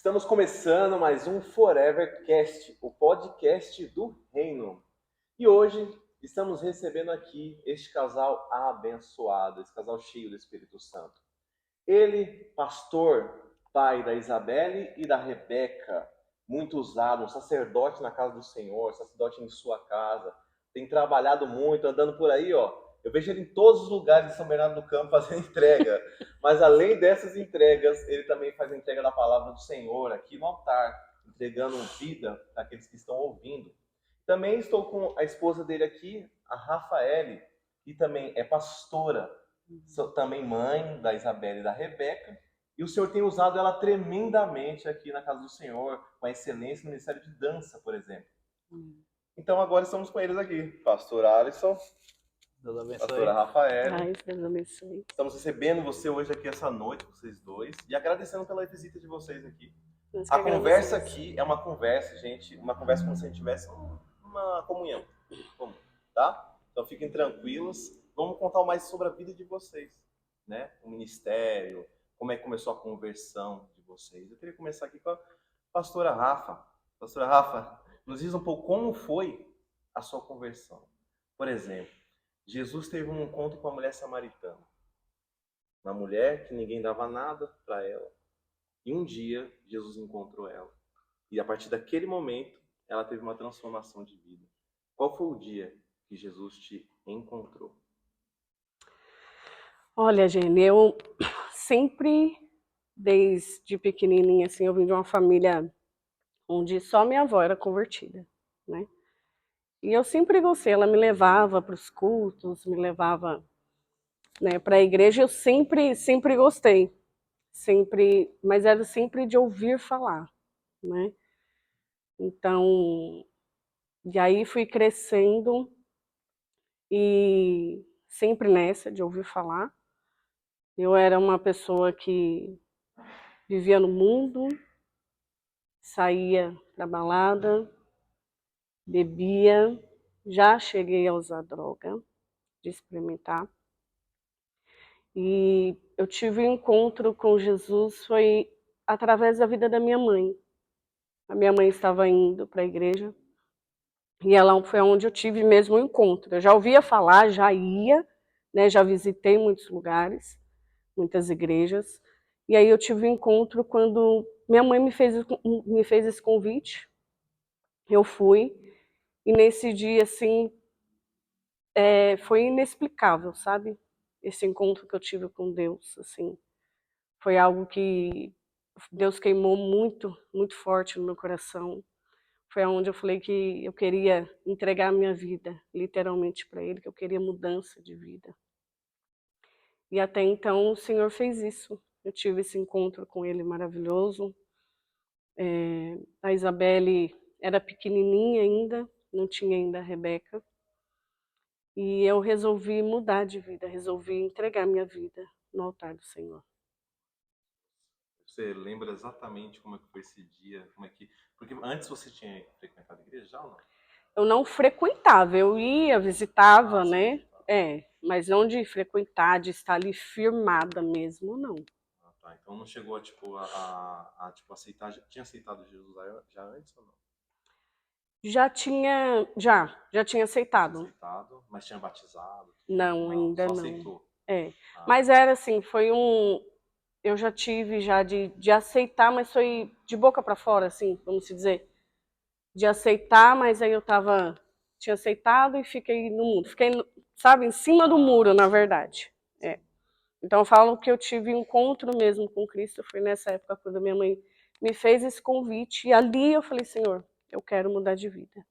Estamos começando mais um Forevercast, o podcast do Reino. E hoje estamos recebendo aqui este casal abençoado, esse casal cheio do Espírito Santo. Ele, pastor, pai da Isabelle e da Rebeca, muito usado, um sacerdote na casa do Senhor, sacerdote em sua casa, tem trabalhado muito, andando por aí, ó. Eu vejo ele em todos os lugares de São Bernardo do Campo fazendo entrega. Mas além dessas entregas, ele também faz a entrega da palavra do Senhor aqui no altar, entregando vida para aqueles que estão ouvindo. Também estou com a esposa dele aqui, a Rafaele, que também é pastora, também mãe da Isabela e da Rebeca, e o Senhor tem usado ela tremendamente aqui na casa do Senhor, com a excelência no ministério de dança, por exemplo. Então agora estamos com eles aqui, pastor Alisson, Deus abençoe. pastora Rafaela. Ai, Deus abençoe. Estamos recebendo você hoje aqui essa noite, vocês dois, e agradecendo pela visita de vocês aqui. Nós que A conversa agradecemos. aqui é uma conversa, gente, uma conversa como se a gente tivesse uma comunhão, tá? Então fiquem tranquilos, vamos contar mais sobre a vida de vocês, né? O ministério, como é que começou a conversão de vocês. Eu queria começar aqui com a pastora Rafa. Pastora Rafa, nos diz um pouco como foi a sua conversão. Por exemplo, Jesus teve um encontro com a mulher samaritana. Uma mulher que ninguém dava nada para ela. E um dia, Jesus encontrou ela. E a partir daquele momento, ela teve uma transformação de vida. Qual foi o dia que Jesus te encontrou? Olha, Gene, eu sempre, desde pequenininha, assim, eu vim de uma família onde só minha avó era convertida, né? E eu sempre gostei, ela me levava para os cultos, me levava, né, para a igreja, eu sempre gostei, mas era sempre de ouvir falar, né? Então, e aí fui crescendo e sempre nessa de ouvir falar. Eu era uma pessoa que vivia no mundo, saía pra balada, bebia, já cheguei a usar droga, de experimentar. E eu tive um encontro com Jesus, foi através da vida da minha mãe. A minha mãe estava indo para a igreja e ela foi onde eu tive mesmo o encontro. Eu já ouvia falar, já ia, né, já visitei muitos lugares, muitas igrejas. E aí eu tive um encontro quando minha mãe me fez esse convite. Eu fui, e nesse dia, assim, foi inexplicável, sabe? Esse encontro que eu tive com Deus, assim. Foi algo que Deus queimou muito, muito forte no meu coração. Foi onde eu falei que eu queria entregar a minha vida, literalmente, para Ele, que eu queria mudança de vida. E até então o Senhor fez isso. Eu tive esse encontro com Ele maravilhoso. A Isabelle era pequenininha ainda, não tinha ainda a Rebeca. E eu resolvi mudar de vida, resolvi entregar minha vida no altar do Senhor. Você lembra exatamente como é que foi esse dia? Porque antes você tinha frequentado a igreja já ou não? Eu não frequentava, eu ia, visitava, sim, né? tá. Mas não de frequentar, de estar ali firmada mesmo, não. Ah, tá. Então não chegou a, tipo, aceitar, tinha aceitado Jesus já antes ou não? Já tinha aceitado. Aceitado, mas tinha batizado? Não, ainda só não. aceitou. Mas era assim, eu já tive de aceitar, mas foi de boca para fora, assim, vamos dizer. De aceitar, mas aí tinha aceitado e fiquei no mundo. Fiquei, sabe, em cima do muro, na verdade. Então eu falo que eu tive um encontro mesmo com Cristo, foi nessa época quando minha mãe me fez esse convite, e ali eu falei, Senhor, eu quero mudar de vida.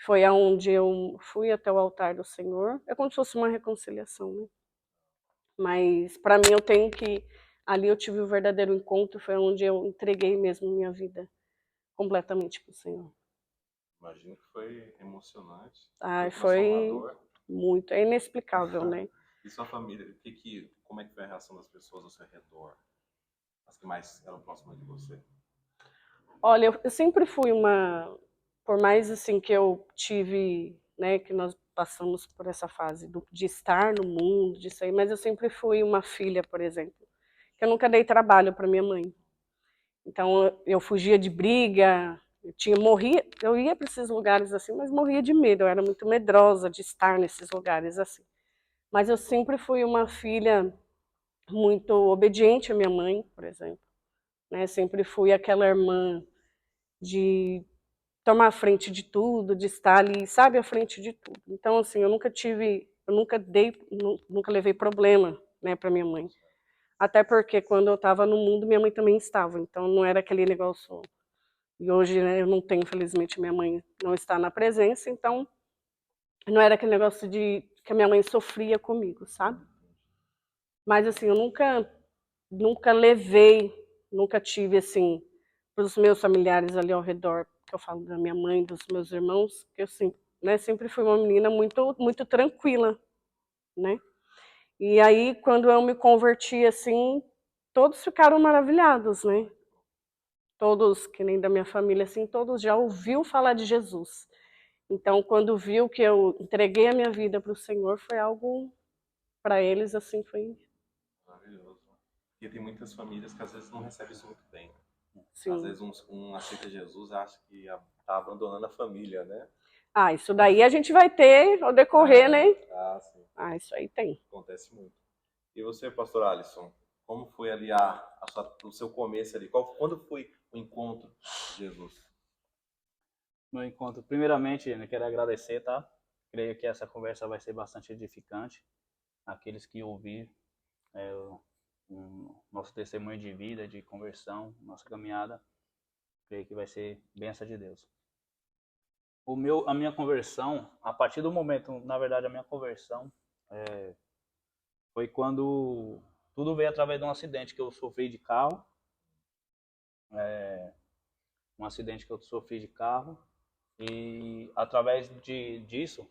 Foi aonde eu fui até o altar do Senhor, é como se fosse uma reconciliação, né? Mas para mim ali eu tive o verdadeiro encontro, foi onde eu entreguei mesmo minha vida completamente para o Senhor. Imagino que foi emocionante. Foi muito, é inexplicável, né? E sua família, como é que foi a reação das pessoas ao seu redor? As que mais eram próximas de você? Olha, eu sempre fui por mais assim que eu tive, né, que nós passamos por essa fase de estar no mundo, de sair, mas eu sempre fui uma filha, por exemplo, que eu nunca dei trabalho para minha mãe. Então eu fugia de briga, eu ia para esses lugares assim, mas morria de medo, eu era muito medrosa de estar nesses lugares assim. Mas eu sempre fui uma filha muito obediente à minha mãe, por exemplo, né? Sempre fui aquela irmã de tomar a frente de tudo, de estar ali, sabe, à frente de tudo. Então, assim, nunca levei problema, né, para minha mãe. Até porque quando eu estava no mundo, minha mãe também estava. Então, não era aquele negócio. E hoje, né, eu não tenho, infelizmente, minha mãe não está na presença, então não era aquele negócio de que a minha mãe sofria comigo, sabe? Mas assim, eu nunca levei, nunca tive assim para os meus familiares ali ao redor, que eu falo da minha mãe, dos meus irmãos, que eu assim, né, sempre fui uma menina muito tranquila, né? E aí quando eu me converti assim, todos ficaram maravilhados, né? Todos, que nem da minha família assim, todos já ouviu falar de Jesus. Então, quando viu que eu entreguei a minha vida para o Senhor, foi algo para eles assim, foi Maravilhoso. Porque tem muitas famílias que às vezes não recebem isso muito bem. Às sim. vezes um aceita Jesus e acha que está abandonando a família, né? Ah, isso daí a gente vai ter ao decorrer, né? Sim. Ah, isso aí tem. Acontece muito. E você, pastor Alisson, como foi ali o seu começo ali? Quando foi o encontro de Jesus? No encontro, primeiramente, eu quero agradecer, tá? Creio que essa conversa vai ser bastante edificante. Aqueles que ouvir nosso testemunho de vida, de conversão, nossa caminhada, creio que vai ser bênção de Deus. A minha conversão, a partir do momento, na verdade, a minha conversão foi quando tudo veio através de um acidente que eu sofri de carro. Um acidente que eu sofri de carro. E através disso,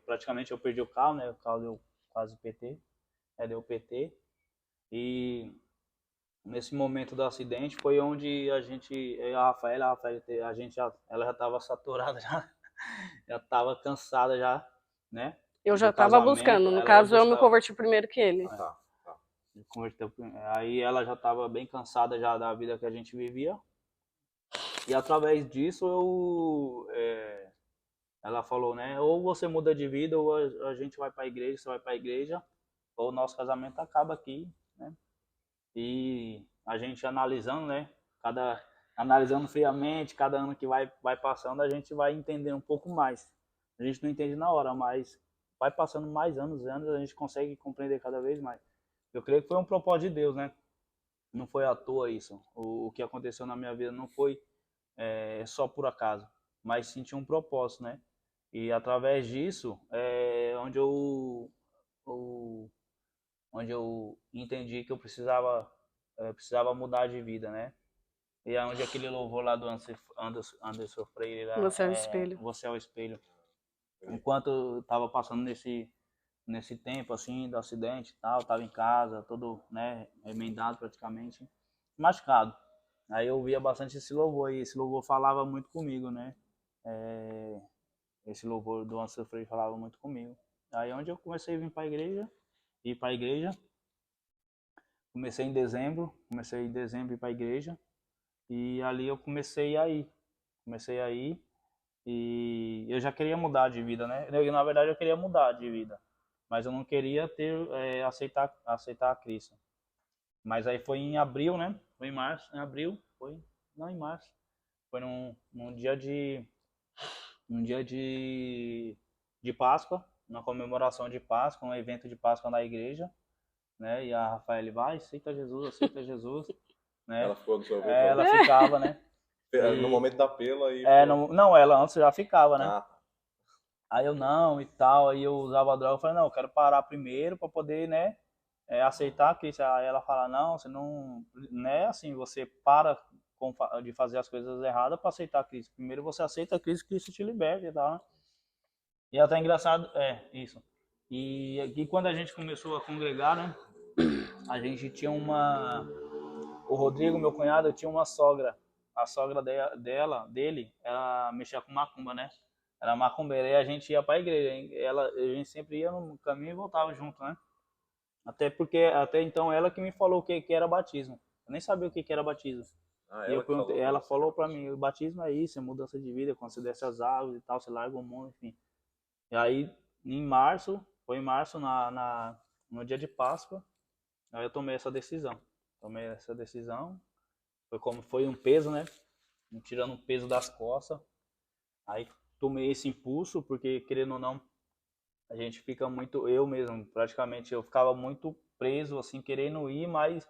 praticamente eu perdi o carro, né? O carro deu quase PT, deu PT. E nesse momento do acidente foi onde a Rafaela, ela já estava saturada já estava cansada já, né? Eu já Do estava casamento, buscando. No ela ia caso, eu me buscar, converti primeiro que ele. Tá. converteu, aí ela já estava bem cansada já da vida que a gente vivia. E através disso ela falou, né? Ou você muda de vida, ou a gente vai para a igreja, você vai para a igreja, ou o nosso casamento acaba aqui, né? E a gente analisando, né? Analisando friamente, cada ano que vai passando, a gente vai entendendo um pouco mais. A gente não entende na hora, mas vai passando mais anos, a gente consegue compreender cada vez mais. Eu creio que foi um propósito de Deus, né? Não foi à toa isso. O que aconteceu na minha vida não foi só por acaso, mas sim tinha um propósito, né? E através disso onde eu entendi que eu precisava mudar de vida, né? E é onde aquele louvor lá do Anderson Freire, lá, Você é o espelho. Você é o espelho. Enquanto eu estava passando nesse tempo, assim, do acidente e tal, estava em casa, todo, né, remendado praticamente, machucado. Aí eu ouvia bastante esse louvor, e esse louvor falava muito comigo, né? Esse louvor do Anderson Freire falava muito comigo. Aí onde eu comecei a ir para a igreja, comecei em dezembro a ir para a igreja, e ali eu comecei a ir, e eu já queria mudar de vida, né? Na verdade eu queria mudar de vida, mas eu não queria aceitar a Cristo. Mas aí foi em abril, né? Foi em março, em abril, foi, não, em março. Foi num dia de Páscoa, na comemoração de Páscoa, um evento de Páscoa na igreja, né? E a Rafaela vai, aceita Jesus, né? Ela ficou do seu ouvido? Ela ficava, né? No momento da apelo aí. Não, ela antes já ficava, né? Ah, Aí eu não e tal, aí eu usava droga, eu falei, não, eu quero parar primeiro para poder, né, aceitar a Cristo. Aí ela fala, não, você não é assim, você para de fazer as coisas erradas para aceitar Cristo. Primeiro você aceita Cristo, Cristo te liberta e tal, né? E é até engraçado, isso. E aqui quando a gente começou a congregar, né, a gente tinha o Rodrigo, meu cunhado, tinha uma sogra. A sogra dele, ela mexia com macumba, né? Era macumbeira, e a gente ia para a igreja. A gente sempre ia no caminho e voltava junto, né? Até então ela que me falou o que era batismo. Eu nem sabia o que era batismo. Ah, E eu ela que perguntei, falou pra ela você falou que pra era mim, o batismo é isso, é mudança de vida, quando você desce as águas e tal, você larga o mundo, enfim. E aí, em março, foi em março, no dia de Páscoa, aí eu tomei essa decisão. Tomei essa decisão, foi como foi um peso, né? Tirando um peso das costas. Aí tomei esse impulso, porque querendo ou não, a gente fica muito, eu mesmo, praticamente, eu ficava muito preso, assim, querendo ir, mas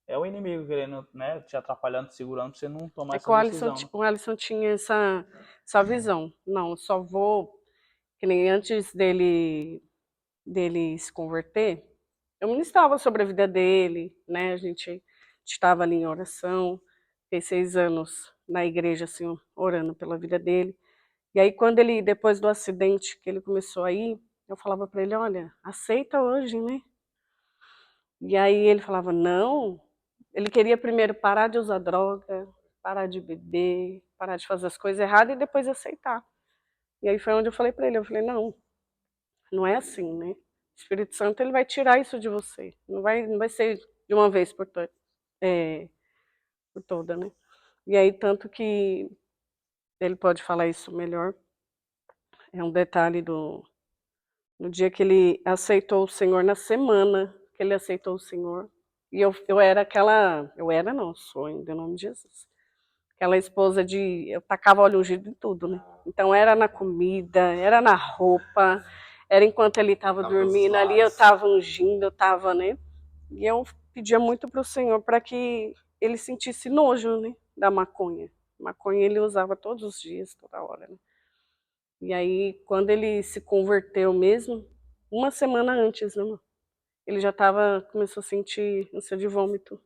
é o inimigo querendo, né, te atrapalhando, te segurando pra você não tomar É que essa decisão, né? O Alisson tinha essa visão. Não, eu só vou, que nem antes dele se converter, eu ministrava sobre a vida dele, né? A gente estava ali em oração, fez 6 anos na igreja, assim, orando pela vida dele. E aí, quando ele, depois do acidente que ele começou a ir, eu falava para ele, olha, aceita hoje, né? E aí ele falava, não. Ele queria primeiro parar de usar droga, parar de beber, parar de fazer as coisas erradas e depois aceitar. E aí foi onde eu falei para ele, eu falei, não, não é assim, né? O Espírito Santo, ele vai tirar isso de você. Não vai ser de uma vez é, por toda, né? E aí, tanto que ele pode falar isso melhor, é um detalhe no dia que ele aceitou o Senhor, na semana que ele aceitou o Senhor, e eu era eu era não, sou ainda, em nome de Jesus. Aquela esposa eu tacava óleo ungido em tudo, né? Então era na comida, era na roupa, era enquanto ele estava Tava todos os dormindo ali, eu lados. estava ungindo, eu estava, né? E eu pedia muito para o Senhor para que ele sentisse nojo, né, da maconha. Maconha ele usava todos os dias, toda hora, né? E aí, quando ele se converteu mesmo, uma semana antes, né, ele já começou a sentir ânsia de vômito,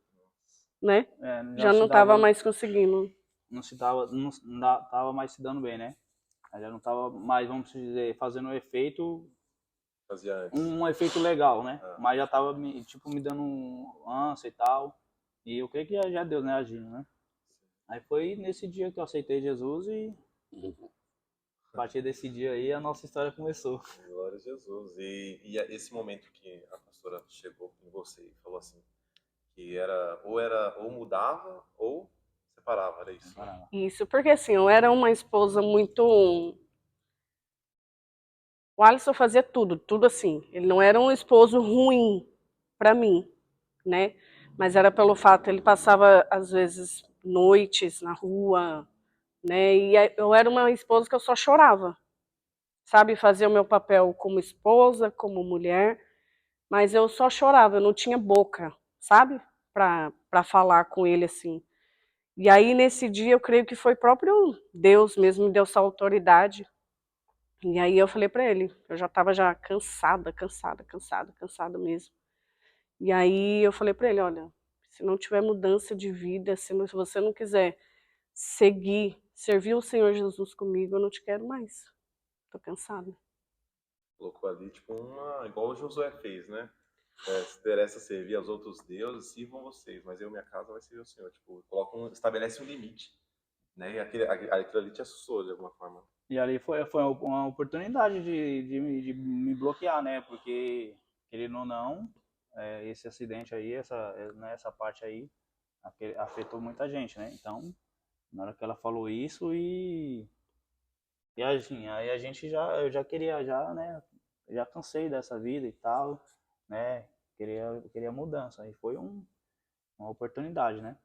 né? É, já Já se não estava dava, mais conseguindo. não se dava, tava mais se dando bem, né? Aí já não tava mais, vamos dizer, fazendo um efeito, Fazia antes. um efeito legal, né? Ah, Mas já tava, tipo, me dando um ânsia e tal. E eu creio que já Deus, né, agindo, né? Aí foi nesse dia que eu aceitei Jesus e a partir desse dia aí a nossa história começou. glória a Jesus. Esse momento que a pastora chegou em você e falou assim, que era ou mudava ou separava, era isso, né? Isso, porque assim, eu era uma esposa muito. O Alisson fazia tudo, tudo assim. Ele não era um esposo ruim para mim, né? Mas era pelo fato, ele passava às vezes noites na rua, né? E eu era uma esposa que eu só chorava, sabe? Fazia o meu papel como esposa, como mulher, mas eu só chorava, eu não tinha boca, sabe? Para falar com ele assim. E aí nesse dia eu creio que foi próprio Deus mesmo me deu essa autoridade. E aí eu falei para ele, eu já estava já cansada mesmo. E aí eu falei para ele, olha, se não tiver mudança de vida, se você não quiser servir o Senhor Jesus comigo, eu não te quero mais. Tô cansada. Colocou ali, tipo, igual o Josué fez, né? Se interessa servir aos outros deuses, sirvam vocês, mas eu e minha casa vai servir o Senhor. Tipo, estabelece um limite, né? E aquilo ali te assustou de alguma forma. E ali foi uma oportunidade de me bloquear, né? Porque, querendo ou não, esse acidente aí, essa parte aí, afetou muita gente, né? Então, na hora que ela falou isso e assim, aí eu já queria, já, né? Já cansei dessa vida e tal, né? Queria mudança. Aí foi uma oportunidade, né?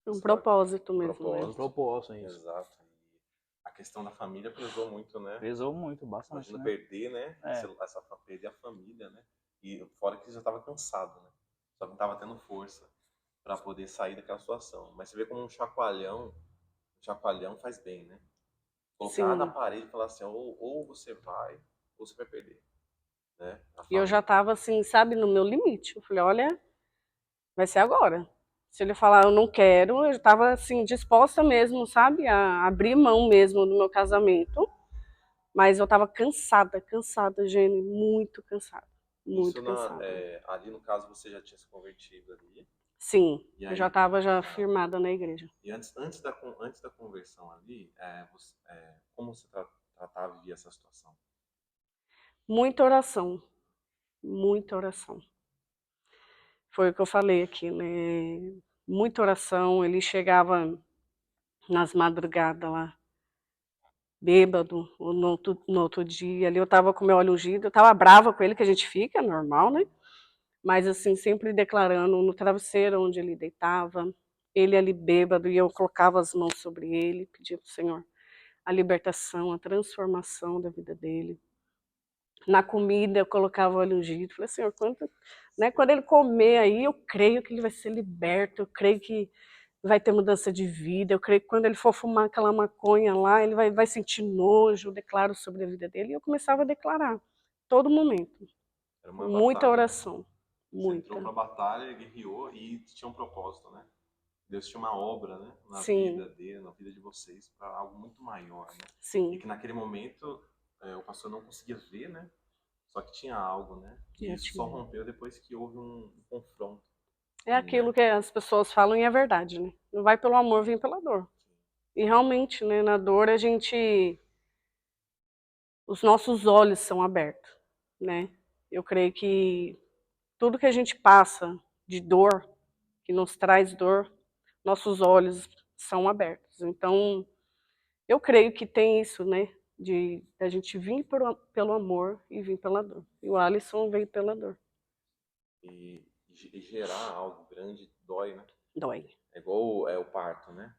Um Só propósito um mesmo, né? Um propósito. propósito isso. Exato. E a questão da família pesou muito, né? Pesou muito, bastante, Imagina né? perder, né? É, Perder a família, né? E fora que já estava cansado, né? Só não estava tendo força para poder sair daquela situação. Mas você vê como um chacoalhão faz bem, né? Colocar na Sim. parede e falar assim, ou você vai, ou você vai perder, né? A E eu já família. estava assim, sabe, no meu limite. Eu falei, olha, vai ser agora. Se ele falar eu não quero, eu estava assim disposta mesmo, sabe, a abrir mão mesmo do meu casamento. Mas eu estava cansada, Jenny, Isso muito cansada. ali no caso você já tinha se convertido ali. Sim, E eu já aí, estava já firmada na igreja. e antes da conversão ali, como você tratava e via essa situação? Muita oração, muita oração. Foi o que eu falei aqui, né? muita oração. Ele chegava nas madrugadas lá, bêbado, ou no outro dia. Ali eu estava com meu olho ungido, eu estava brava com ele, que a gente fica, normal, né? Mas assim, sempre declarando no travesseiro onde ele deitava, ele ali bêbado, e eu colocava as mãos sobre ele, pedia para o Senhor a libertação, a transformação da vida dele. Na comida eu colocava óleo ungido, falei, Senhor, quando ele comer aí, eu creio que ele vai ser liberto, eu creio que vai ter mudança de vida, eu creio que quando ele for fumar aquela maconha lá, ele vai sentir nojo, eu declaro sobre a vida dele. E eu começava a declarar, todo momento, Era uma muita batalha, né? oração, Você entrou muita. pra batalha, guerreou e tinha um propósito, né? Deus tinha uma obra, né? Na Sim, vida dele, na vida de vocês, para algo muito maior, né? E sim, que naquele momento o pastor não conseguia ver, né? Só que tinha algo, né? E já isso só tinha. rompeu depois que houve um confronto, É aquilo né? que as pessoas falam e é verdade, né? Não vai pelo amor, vem pela dor. E realmente, né, na dor os nossos olhos são abertos, né? Eu creio que tudo que a gente passa de dor, que nos traz dor, nossos olhos são abertos. Então, eu creio que tem isso, né? De a gente vir pelo amor e vir pela dor. E o Alisson veio pela dor. E gerar algo grande dói, né? Dói. É igual o parto, né?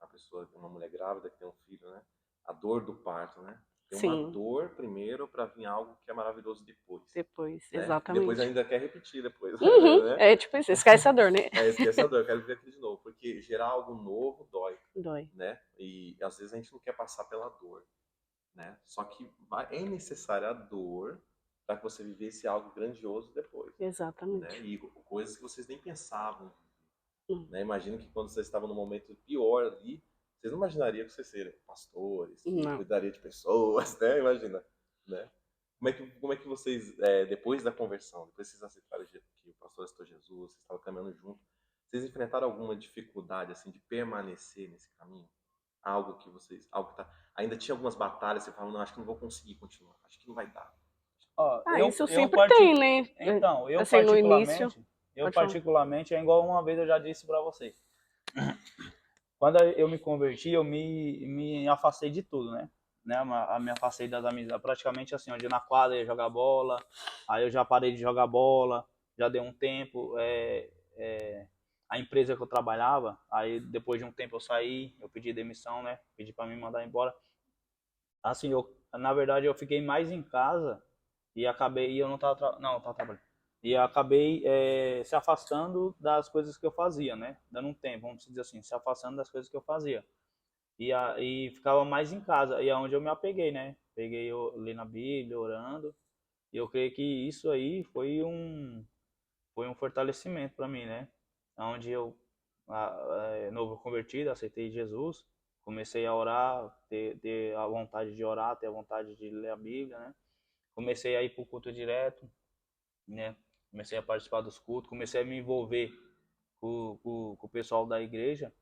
A pessoa, uma mulher grávida que tem um filho, né? A dor do parto, né? Tem uma Sim, dor primeiro para vir algo que é maravilhoso depois, depois, né? E depois exatamente. ainda quer repetir depois, Uhum, né? é tipo isso, esquece a dor, né? Esqueça a dor, eu quero viver aquilo de novo, porque gerar algo novo dói, Dói, né? E às vezes a gente não quer passar pela dor, né? Só que é necessária a dor para que você vivesse algo grandioso depois, né? exatamente. E coisas que vocês nem pensavam, Hum, né? Imagino que quando vocês estavam no momento pior ali, vocês não imaginariam que vocês seriam pastores, que Não. cuidariam de pessoas, né? Imagina, né? Como é que vocês, depois da conversão, depois que vocês aceitaram que o pastor aceitou Jesus, vocês estavam caminhando junto, vocês enfrentaram alguma dificuldade, assim, de permanecer nesse caminho? Algo que ainda tinha algumas batalhas, você falava, não, acho que não vou conseguir continuar, acho que não vai dar. Ó, Ah, isso sempre tem, né? então, Assim, no início, eu pode falar. particularmente, é igual uma vez eu já disse para você. Quando eu me converti, eu me afastei de tudo, né? Me afastei das amizades, praticamente assim, onde na quadra eu ia jogar bola, aí eu já parei de jogar bola, já deu um tempo, a empresa que eu trabalhava, aí depois de um tempo eu saí, eu pedi demissão, né? Pedi para me mandar embora. Assim, na verdade, eu fiquei mais em casa e acabei, e eu não estava não, eu tava trabalhando. E eu acabei se afastando das coisas que eu fazia, né? Dando um tempo, vamos dizer assim, se afastando das coisas que eu fazia. E ficava mais em casa, e é onde eu me apeguei, né? Peguei eu li na Bíblia, orando, e eu creio que isso aí foi um fortalecimento para mim, né? Onde eu, novo convertido, aceitei Jesus, comecei a orar, ter a vontade de orar, ter a vontade de ler a Bíblia, né? Comecei a ir para o culto direto, né? Comecei a participar dos cultos, comecei a me envolver com o pessoal da igreja.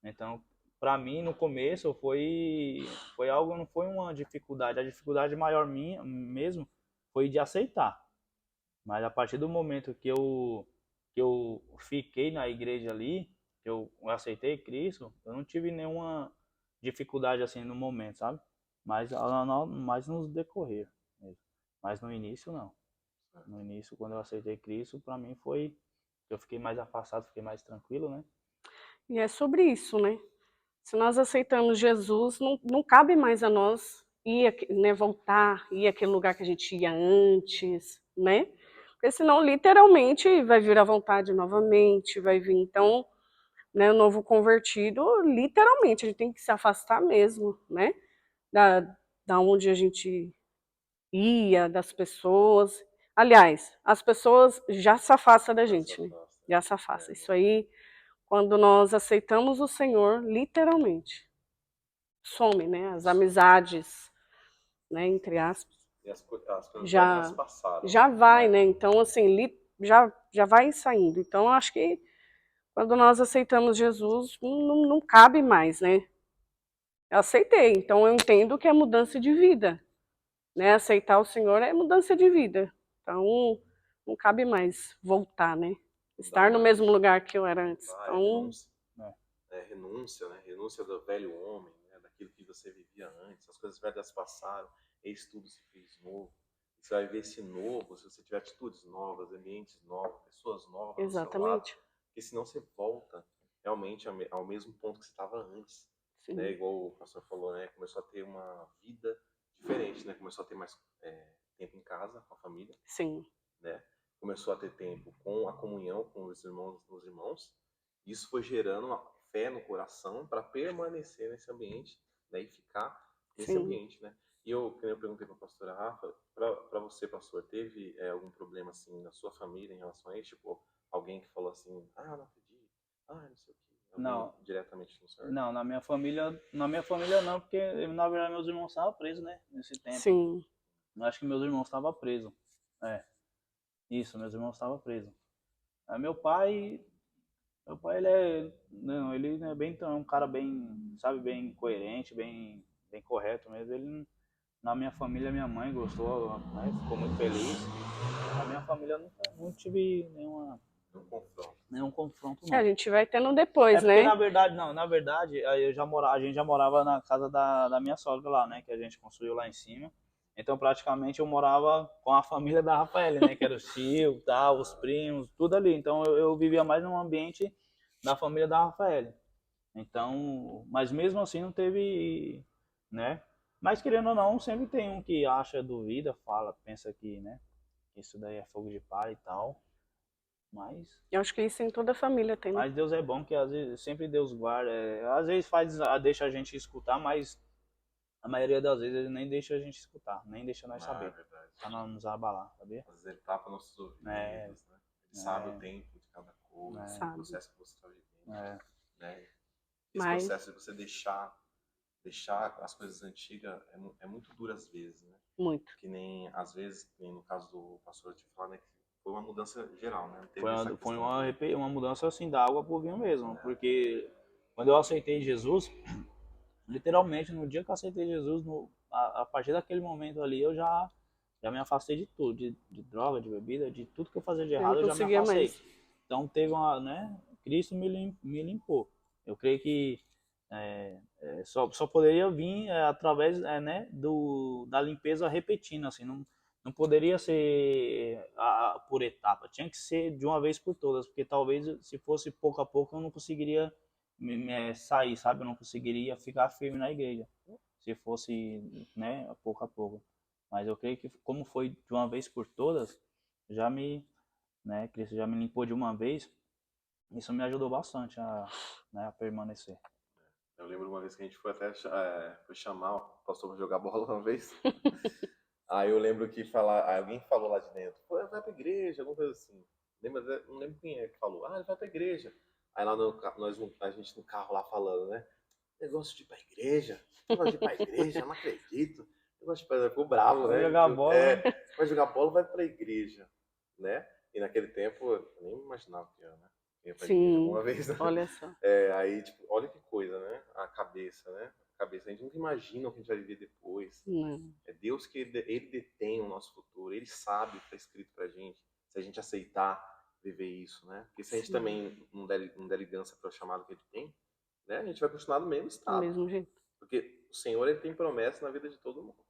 Então, para mim, no começo, foi algo, não foi uma dificuldade. A dificuldade maior minha mesmo foi de aceitar. Mas a partir do momento que eu fiquei na igreja ali, que eu aceitei Cristo, eu não tive nenhuma dificuldade assim no momento, sabe? Mas nos decorrer mesmo. Mas no início, não. No início, quando eu aceitei Cristo, para mim foi. Eu fiquei mais afastado, fiquei mais tranquilo, né? E é sobre isso, né? Se nós aceitamos Jesus, não cabe mais a nós ir, né, voltar, ir àquele lugar que a gente ia antes, né? Porque senão, literalmente, vai vir à vontade novamente, vai vir. Então, né, o novo convertido, literalmente, a gente tem que se afastar mesmo, né? Da, da onde a gente ia, das pessoas. Aliás, as pessoas já se afastam da gente, né? Já se afastam. Isso aí, quando nós aceitamos o Senhor, literalmente, some, né? As amizades, né, entre aspas, E as coisas boas já se já passaram, já né? vai, né? Então, assim, já vai saindo. Então, eu acho que quando nós aceitamos Jesus, não cabe mais, né? Eu aceitei, então eu entendo que é mudança de vida, né? Aceitar o Senhor é mudança de vida. Então, não cabe mais voltar, né? estar no mesmo lugar que eu era antes. Ah, Então, renúncia. É. Renúncia, né? Renúncia do velho homem, né? Daquilo que você vivia antes. As coisas velhas passaram, eis tudo se fez novo. Você vai ver esse novo, se você tiver atitudes novas, ambientes novos, pessoas novas ao seu lado, exatamente. porque senão você volta realmente ao mesmo ponto que você estava antes. Né? Sim, Igual o pastor falou, né? Começou a ter uma vida diferente, né? Começou a ter mais tempo em casa, com a família, sim, né? Começou a ter tempo com a comunhão com os irmãos. Isso foi gerando uma fé no coração para permanecer nesse ambiente, né? E ficar nesse sim. ambiente, né? E eu perguntei para a pastora Rafa, para você, pastor, teve algum problema assim na sua família em relação a isso? Tipo, alguém que falou assim, não acredito, não sei o quê. Alguém Não, diretamente no senhor? não, na minha família não, porque na verdade meus irmãos estavam presos, né, nesse tempo. Sim. Eu acho que meus irmãos estavam presos. É, isso, meus irmãos estavam presos. Aí meu pai ele é, não, ele é bem, um cara bem, sabe, bem coerente, bem correto mesmo. Ele, na minha família, minha mãe gostou, né, ficou muito feliz. Na minha família não tive Um confronto. nenhum confronto, A não. gente vai tendo É depois, porque, né? na verdade, aí a gente já morava na casa da minha sogra lá, né, que a gente construiu lá em cima. Então, praticamente, eu morava com a família da Rafaela, né, que era os tios, tal, os primos, tudo ali. Então, eu vivia mais num ambiente da família da Rafaela. Então, mas mesmo assim não teve, né? Mas querendo ou não, sempre tem um que acha, duvida, fala, pensa que, né, que isso daí é fogo de palha e tal. Mas Eu acho que isso em toda família tem, né? Mas Deus é bom, que às vezes sempre Deus guarda. Às vezes deixa a gente escutar, mas a maioria das vezes ele nem deixa a gente escutar, nem deixa nós É saber. verdade. Pra não nos abalar, sabia? Às vezes ele tapa nossos ouvidos, É, né? Ele sabe o tempo de cada coisa, o Sabe? processo que você está vivendo, é. né? Esse Mas, processo de você deixar as coisas antigas é muito duro às vezes, né? muito. Que nem, às vezes, que nem no caso do pastor te falar, né? Que foi uma mudança geral, né? Não teve essa Foi questão de... uma mudança assim da água pro vinho mesmo, porque quando eu aceitei Jesus, literalmente no dia que eu aceitei Jesus, a partir daquele momento ali eu já me afastei de tudo, de droga, de bebida, de tudo que eu fazia de Eu não errado, eu já me conseguia afastei. mais. Então teve uma, né? Cristo me limpou. Eu creio que só poderia vir através, né, da limpeza repetindo, assim, não poderia ser por etapa, tinha que ser de uma vez por todas, porque talvez se fosse pouco a pouco eu não conseguiria sair, sabe? Eu não conseguiria ficar firme na igreja, se fosse, né, pouco a pouco. Mas eu creio que como foi de uma vez por todas, já né, Cristo já me limpou de uma vez, isso me ajudou bastante né, a permanecer. Eu lembro uma vez que a gente foi até foi chamar o pastor para jogar bola uma vez. Aí eu lembro que alguém falou lá de dentro, pô, vai pra igreja, alguma coisa assim. Não lembro quem é que falou, ele vai pra igreja. Aí lá a gente no carro lá falando, né? Negócio de ir pra igreja, negócio de ir pra igreja, eu não acredito. Negócio de ir pra... Ficou bravo, Vou né? jogar bola, né? Vai jogar bola, vai pra igreja, né? E naquele tempo eu nem imaginava que ia pra igreja Sim, alguma vez, né? olha só. Aí, tipo, olha que coisa, né? A cabeça, né? A cabeça, a gente nunca imagina o que a gente vai viver depois. Não. É Deus que ele detém o nosso futuro, ele sabe o que está escrito pra gente, se a gente aceitar viver isso, né? Porque se a gente Sim, também não der ligança para o chamado que ele tem, né? A gente vai continuar no mesmo do estado. mesmo jeito. Porque o Senhor, ele tem promessa na vida de todo mundo.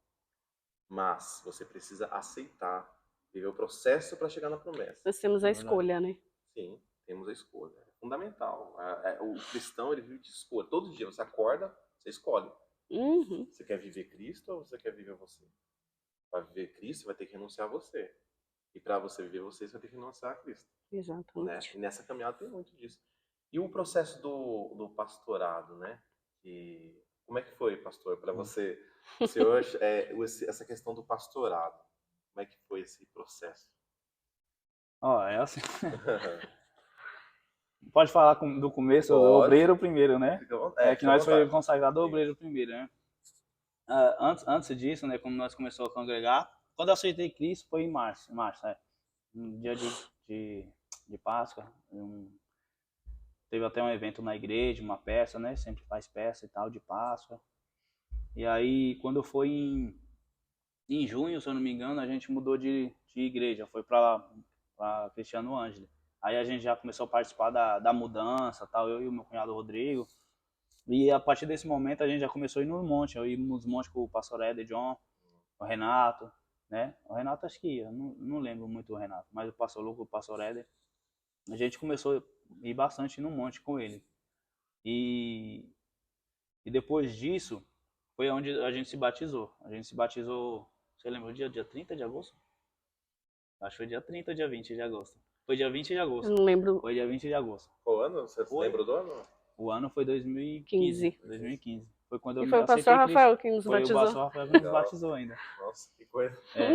Mas você precisa aceitar, viver o processo para chegar na promessa. Nós temos É a verdade. escolha, né? Sim, temos a escolha. É fundamental. O cristão, ele vive de escolha. Todo dia você acorda, você escolhe. Uhum, Você quer viver Cristo ou você quer viver você? Para viver Cristo, você vai ter que renunciar a você. E para você viver você vai ter que renunciar a Cristo. Né? exatamente. E nessa caminhada tem muito disso. E o processo do pastorado, né? Como é que foi, pastor, para você? O senhor, essa questão do pastorado, como é que foi esse processo? Ó, é assim. Pode falar do começo, do Pode. obreiro primeiro, né? Que Fica à nós foi vontade. consagrado obreiro primeiro, né? Antes disso, né, como nós começamos a congregar, quando eu aceitei Cristo foi em março, um dia de Páscoa, teve até um evento na igreja, uma peça, né, sempre faz peça e tal, de Páscoa, e aí quando foi em junho, se eu não me engano, a gente mudou de igreja, foi para Cristiano Ângelo, Aí a gente já começou a participar da mudança, tal, eu e o meu cunhado Rodrigo. E a partir desse momento a gente já começou a ir no monte. Eu ia nos montes com o pastor Éder, John, o Renato, né? O Renato acho que ia, não lembro muito o Renato, mas o pastor Lucas, o pastor Éder. A gente começou a ir bastante no monte com ele. E depois disso, foi onde a gente se batizou. A gente se batizou, você lembra o dia 30 de agosto? Acho que foi dia 30 ou dia 20 de agosto. Foi dia 20 de Eu agosto. não lembro. Foi dia 20 de agosto. Qual ano? Você Foi. lembra do ano? O ano foi 2015. 2015. Foi quando eu E foi o aceitei pastor Cristo. Rafael que nos Foi o batizou. pastor Rafael que nos Legal. batizou ainda. Nossa, que coisa. É.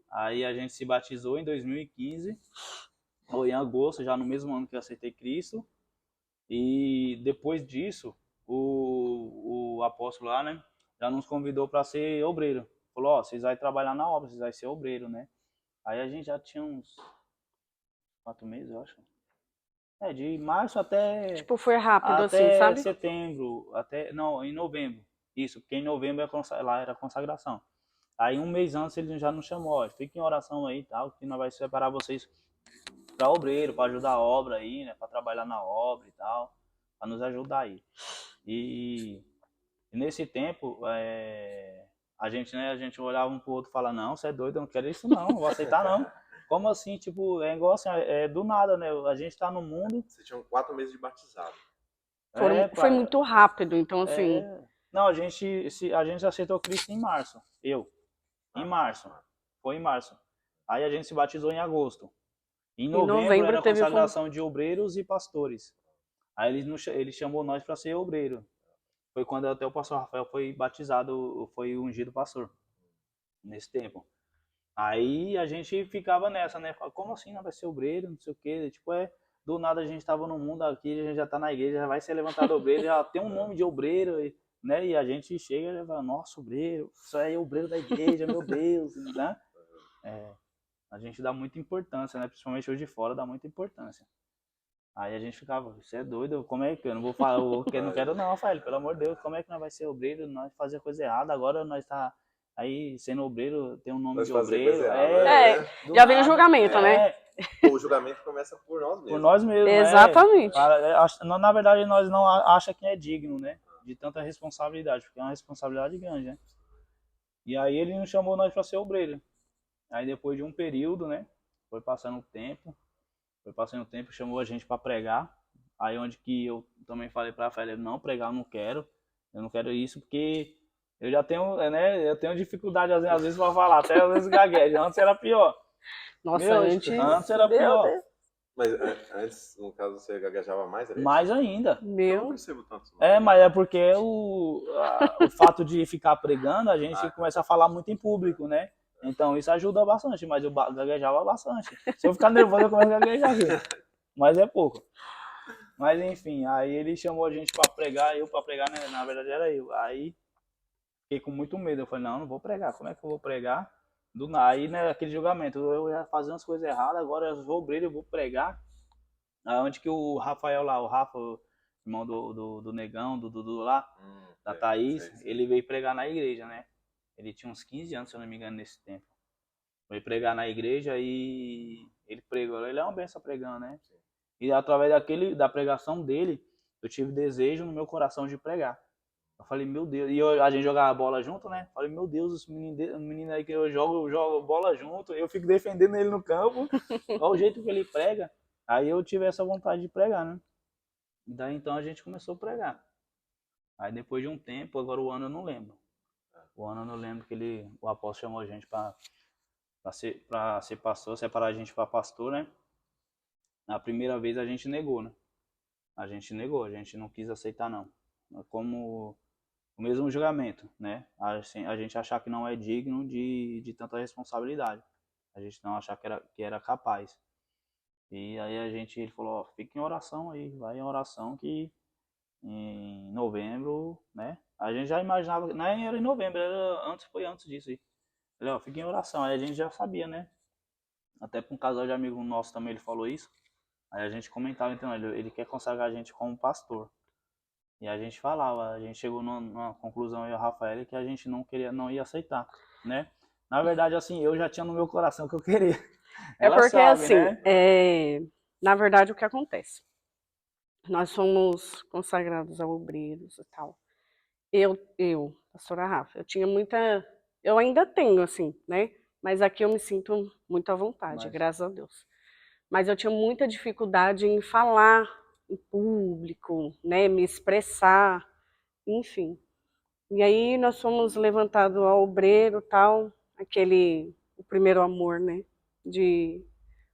Aí a gente se batizou em 2015. Foi em agosto, já no mesmo ano que eu aceitei Cristo. E depois disso, o apóstolo lá, né, já nos convidou para ser obreiro. Falou, ó, vocês vão trabalhar na obra, vocês vão ser obreiro, né? Aí a gente já tinha uns 4 meses, eu acho. De março até Tipo, foi rápido assim, até sabe? setembro, não, em novembro. Isso, porque em novembro lá era consagração. Aí um mês antes ele já nos chamou, ó, fiquem em oração aí e tal, que nós vamos separar vocês para obreiro, para ajudar a obra aí, né, para trabalhar na obra e tal, para nos ajudar aí. E nesse tempo, a gente olhava um pro outro e falava, não, você é doido, eu não quero isso não vou aceitar não. Como assim, tipo, é igual assim, do nada, né, a gente tá no mundo... Vocês tinham 4 meses de batizado. Foi muito rápido, então assim... Não, a gente aceitou Cristo em março, em março, foi em março. Aí a gente se batizou em agosto. Em novembro era a consagração de obreiros e pastores. Aí ele chamou nós para ser obreiro. Foi quando até o pastor Rafael foi batizado, foi ungido pastor, nesse tempo. Aí a gente ficava nessa, né? Como assim não vai ser obreiro, não sei o quê. Tipo, do nada a gente estava no mundo aqui, a gente já está na igreja, já vai ser levantado obreiro, já tem um nome de obreiro, né? E a gente chega e fala, nossa, obreiro, isso aí é obreiro da igreja, meu Deus, né? A gente dá muita importância, né? Principalmente hoje de fora, dá muita importância. Aí a gente ficava, você é doido, como é que eu não vou falar, eu não quero não, Rafael, pelo amor de Deus, como é que nós vai ser obreiro, nós fazer coisa errada, agora nós tá aí sendo obreiro, tem um nome Nós de fazer obreiro. coisa errada, né? Já vem o julgamento, né? O julgamento começa por nós mesmos. Por nós mesmos, exatamente. Na verdade, nós não achamos que é digno, né? De tanta responsabilidade, porque é uma responsabilidade grande, né? E aí ele nos chamou nós para ser obreiro. Aí depois de um período, né? Foi passando o tempo, chamou a gente para pregar. Aí onde que eu também falei para a Rafael, não, pregar eu não quero isso, porque eu já tenho, né? Eu tenho dificuldade às vezes para falar, até às vezes gaguejo. Antes era pior. Nossa, antes era pior. Deus. Mas antes, no caso, você gaguejava mais? Era Mais ainda. Eu não percebo tanto. Não. Mas é porque o fato de ficar pregando, a gente começa a falar muito em público, né? Então isso ajuda bastante, mas eu gaguejava bastante. Se eu ficar nervoso, eu começo a gaguejar. Mas é pouco. Mas enfim, aí ele chamou a gente para pregar, né? Na verdade era eu. Aí fiquei com muito medo. Eu falei, não vou pregar. Como é que eu vou pregar? Aí, né, aquele julgamento, eu ia fazer umas coisas erradas, agora eu vou obreiro, eu vou pregar. Onde que o Rafael lá, o Rafa, o irmão do Negão, do Dudu lá, da Thaís, ele veio pregar na igreja, né? Ele tinha uns 15 anos, se eu não me engano, nesse tempo. Veio pregar na igreja e ele pregou. Ele é uma benção pregando, né? E através da pregação dele, eu tive desejo no meu coração de pregar. Eu falei, meu Deus, e a gente jogava bola junto, né? Falei, meu Deus, os meninos aí que eu jogo bola junto, eu fico defendendo ele no campo, olha o jeito que ele prega. Aí eu tive essa vontade de pregar, né? E daí então a gente começou a pregar. Aí depois de um tempo, agora o ano eu não lembro. O ano eu não lembro que o apóstolo chamou a gente para ser pastor, separar a gente para pastor, né? Na primeira vez a gente negou, né? A gente não quis aceitar não. Como o mesmo julgamento, né? Assim, a gente achar que não é digno de tanta responsabilidade. A gente não achar que era capaz. E aí ele falou, ó, fica em oração aí, vai em oração que em novembro, né? A gente já imaginava, não era em novembro, foi antes disso aí. Ele, ó, fica em oração, aí a gente já sabia, né? Até para um casal de amigo nosso também ele falou isso. Aí a gente comentava, então, ele quer consagrar a gente como pastor. E a gente falava, a gente chegou numa conclusão, eu e o Rafael, que a gente não ia aceitar, né? Na verdade, assim, eu já tinha no meu coração que eu queria. Ela porque, sabe, assim, né? Na verdade, o que acontece? Nós somos consagrados a obreiros e tal. Pastora Rafa, eu tinha muita. Eu ainda tenho, assim, né? Mas aqui eu me sinto muito à vontade, Mas graças a Deus. Mas eu tinha muita dificuldade em falar em público, né? Me expressar, enfim. E aí nós fomos levantados ao obreiro, tal, o primeiro amor, né? De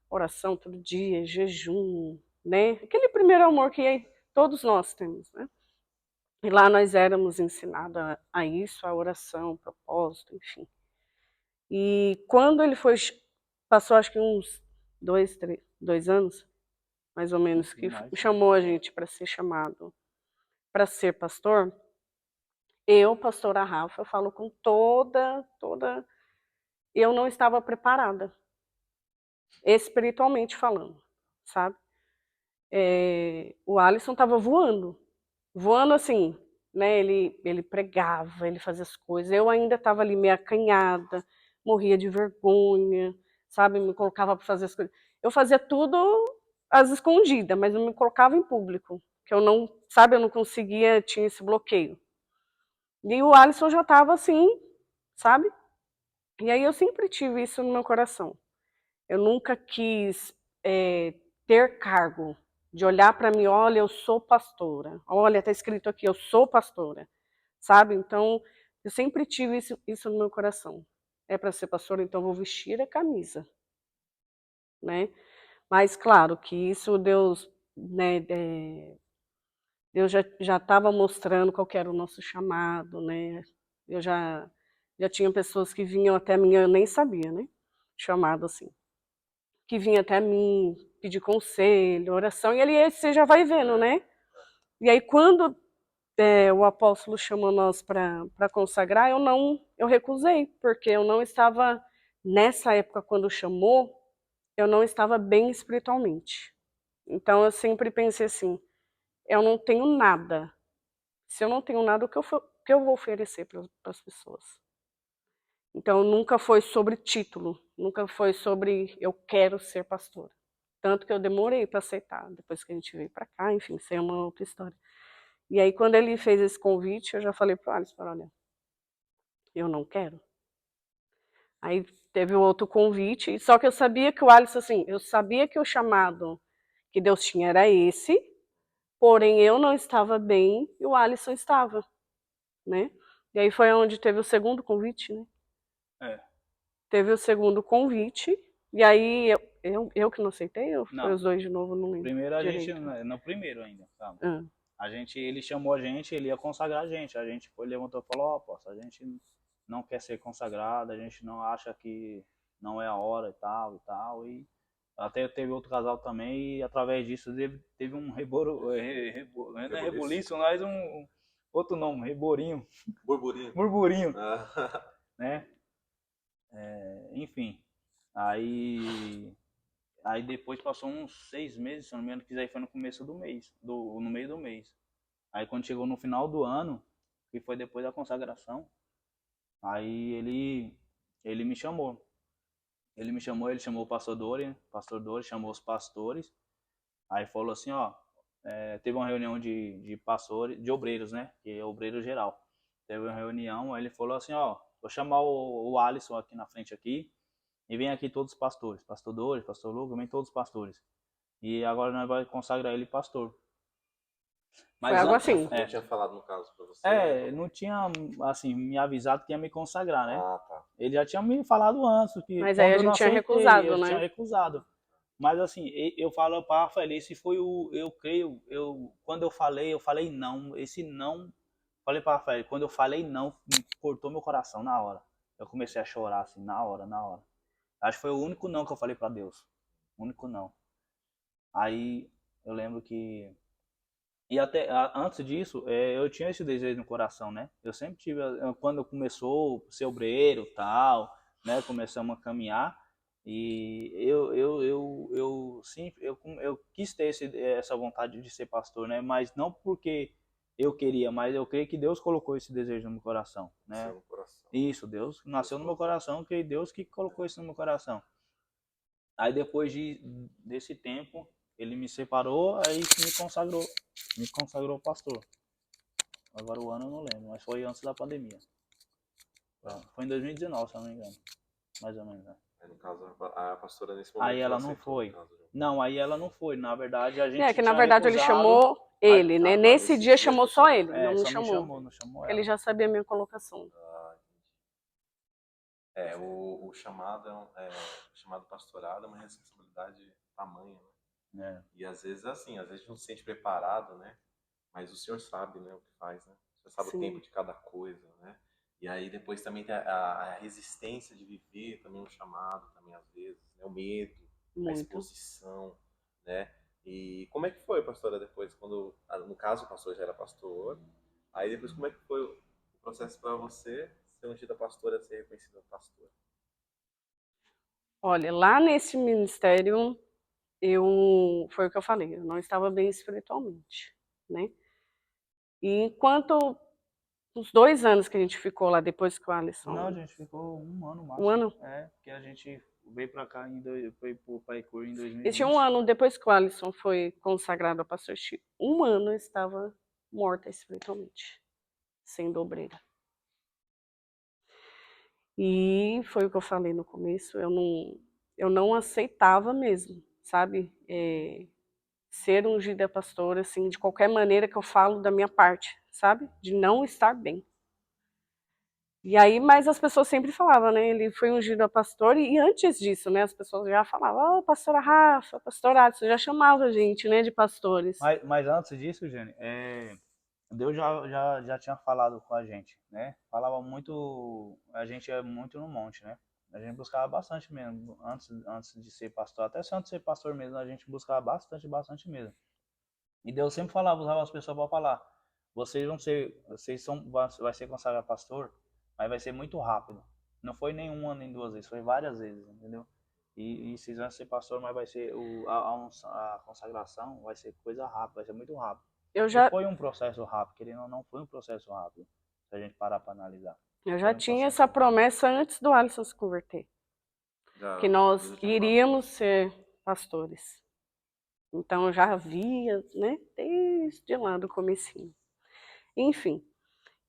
oração todo dia, jejum, né? Aquele primeiro amor que todos nós temos, né? E lá nós éramos ensinados a isso, a oração, o propósito, enfim. E quando ele passou acho que uns 2 anos, mais ou menos, que mais. chamou a gente para ser chamado, para ser pastor, pastora Rafa, eu falo com eu não estava preparada, espiritualmente falando, sabe? O Alisson estava voando assim, né? Ele pregava, ele fazia as coisas. Eu ainda estava ali meio acanhada, morria de vergonha, sabe? Me colocava para fazer as coisas. Eu fazia tudo às escondidas, mas eu me colocava em público, que eu não, sabe? Eu não conseguia, tinha esse bloqueio. E o Alisson já estava assim, sabe? E aí eu sempre tive isso no meu coração. Eu nunca quis ter cargo, de olhar para mim, olha, eu sou pastora. Olha, está escrito aqui, eu sou pastora. Sabe? Então, eu sempre tive isso no meu coração. É para ser pastora, então eu vou vestir a camisa. Né? Mas, claro, que isso Deus, né, Deus já estava mostrando qual que era o nosso chamado, né? Eu já tinha pessoas que vinham até mim, eu nem sabia, né? Chamado assim. Que vinha até mim pedir conselho, oração, e ali você já vai vendo, né? E aí quando o apóstolo chamou nós para consagrar, eu recusei, porque eu não estava, nessa época quando chamou, eu não estava bem espiritualmente. Então eu sempre pensei assim, eu não tenho nada. Se eu não tenho nada, o que eu vou oferecer para as pessoas? Então nunca foi sobre título, nunca foi sobre eu quero ser pastora. Tanto que eu demorei para aceitar, depois que a gente veio para cá, enfim, isso é uma outra história. E aí, quando ele fez esse convite, eu já falei para o Alisson, olha, eu não quero. Aí teve o outro convite, só que eu sabia que o Alisson, assim, eu sabia que o chamado que Deus tinha era esse, porém eu não estava bem e o Alisson estava, né? E aí foi onde teve o segundo convite, né? Teve o segundo convite, e aí eu que não aceitei, ou foi não, os dois de novo, não lembro primeiro a gente, direito. no primeiro ainda, calma. Ah. Ele chamou a gente, ele ia consagrar a gente foi, levantou e falou, ó, apóstolo, a gente não quer ser consagrado, a gente não acha que não é a hora e tal, e até teve outro casal também, e através disso teve um não é rebuliço, mas outro nome, reborinho. Burburinho. Burburinho, Ah. né? Enfim, aí depois passou uns 6 meses, se não me engano, que isso aí foi no começo do mês, no meio do mês. Aí quando chegou no final do ano, que foi depois da consagração, aí ele me chamou. Ele chamou o pastor Dori, chamou os pastores, aí falou assim, ó, teve uma reunião de pastores, de obreiros, né, que é obreiro geral. Teve uma reunião, aí ele falou assim, ó, vou chamar o Alisson aqui na frente aqui, e vem aqui todos os pastores, pastor Dori, pastor Lucas, vem todos os pastores. E agora nós vamos consagrar ele pastor. Foi Mas algo assim. Não tinha falado no caso para você? não tinha, assim, me avisado que ia me consagrar, né? Ah, tá. Ele já tinha me falado antes, que Mas aí quando a eu não gente tinha aceitei, recusado, eu tinha né? recusado. Mas assim, eu falo para Rafael, esse foi eu creio, quando eu falei não, esse não, falei para Rafael, quando eu falei não, me cortou meu coração na hora. Eu comecei a chorar assim, na hora. Acho que foi o único não que eu falei para Deus. O único não. Aí eu lembro que e até antes disso, eu tinha esse desejo no coração, né? Eu sempre tive, quando começou a ser obreiro tal, né? Começamos a caminhar e sim, eu quis ter essa vontade de ser pastor, né? Mas não porque eu queria, mas eu creio que Deus colocou esse desejo no meu coração, né? Seu coração. Isso, Deus nasceu no meu coração, que Deus que colocou isso no meu coração. Aí depois desse tempo, ele me separou, aí me consagrou pastor. Agora o ano eu não lembro, mas foi antes da pandemia. Foi em 2019, se eu não me engano. Mais ou menos, né? No caso, a pastora nesse momento Aí ela não aceitou, foi. no caso, já. Não, aí ela não foi. Na verdade, a gente que na tinha verdade ele recusado. chamou ele, né? Nesse dia foi chamou só ele, É, não me só me chamou. chamou, não chamou Porque ela. ele já sabia a minha colocação. Entendi. O chamado o chamado pastorado é uma responsabilidade tamanha, né? E às vezes assim, às vezes a gente não se sente preparado, né? Mas o Senhor sabe, né, o que faz, né? O Senhor sabe Sim. o tempo de cada coisa, né? E aí depois também tem a resistência de viver também um chamado, também às vezes, né? O medo, a Muito. exposição, né? E como é que foi, pastora, depois, quando, no caso, o pastor já era pastor, aí depois como é que foi o processo para você ser ungida pastora, ser reconhecida pastora? Olha, lá nesse ministério, foi o que eu falei, eu não estava bem espiritualmente, né? E enquanto os 2 anos que a gente ficou lá depois que o Alisson... Não, a gente ficou um ano máximo. Um ano? É, porque a gente veio pra cá, foi pro Paicur em 2020. E tinha um ano depois que o Alisson foi consagrado a pastor Chico. 1 ano eu estava morta espiritualmente, sendo obreira. E foi o que eu falei no começo, eu não aceitava mesmo, sabe? Ser ungida pastora, assim, de qualquer maneira que eu falo da minha parte, sabe? De não estar bem. E aí, mas as pessoas sempre falavam, né? Ele foi ungido a pastor, e antes disso, né? As pessoas já falavam, pastora Rafa, pastora Adson, já chamava a gente, né? De pastores. Mas antes disso, Jenny, Deus já tinha falado com a gente, né? Falava muito, a gente é muito no monte, né? A gente buscava bastante mesmo, antes de ser pastor, até antes de ser pastor mesmo, a gente buscava bastante mesmo. E Deus sempre usava as pessoas para falar, vai ser consagrado pastor, mas vai ser muito rápido. Não foi nem 1 ano nem 2 vezes, foi várias vezes, entendeu? E vocês vão ser pastor, mas vai ser a consagração, vai ser coisa rápida, vai ser muito rápido. E foi um processo rápido, querendo ou não, foi um processo rápido, se a gente parar para analisar. Eu já tinha essa promessa antes do Alisson se converter, que nós iríamos ser pastores. Então eu já havia, né, desde lá do comecinho. Enfim,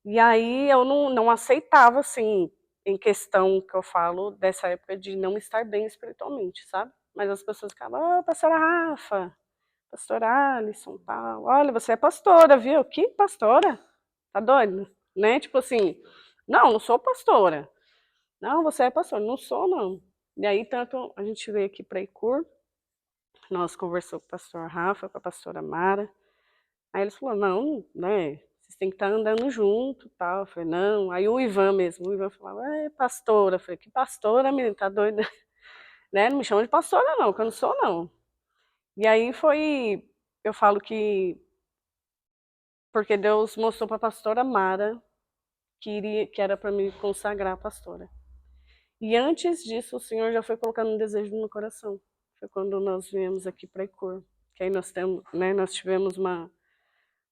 e aí eu não aceitava, assim, em questão que eu falo dessa época de não estar bem espiritualmente, sabe? Mas as pessoas ficavam, pastora Rafa, pastor Alisson, tal. Olha, você é pastora, viu? Que pastora? Tá doido? Né? Tipo assim, não sou pastora. Não, você é pastora. Não sou, não. E aí, tanto a gente veio aqui para Icur, nós conversamos com o pastor Rafa, com a pastora Mara. Aí eles falaram, não, né? Vocês têm que estar andando junto, tal. Eu falei, não. Aí o Ivan falava, pastora. Eu falei, que pastora, menina, tá doida? Né? Não me chama de pastora, não, que eu não sou, não. E aí eu falo que, porque Deus mostrou para a pastora Mara que era para me consagrar a pastora. E antes disso, o Senhor já foi colocando um desejo no meu coração. Foi quando nós viemos aqui para Icur. Que aí nós tivemos uma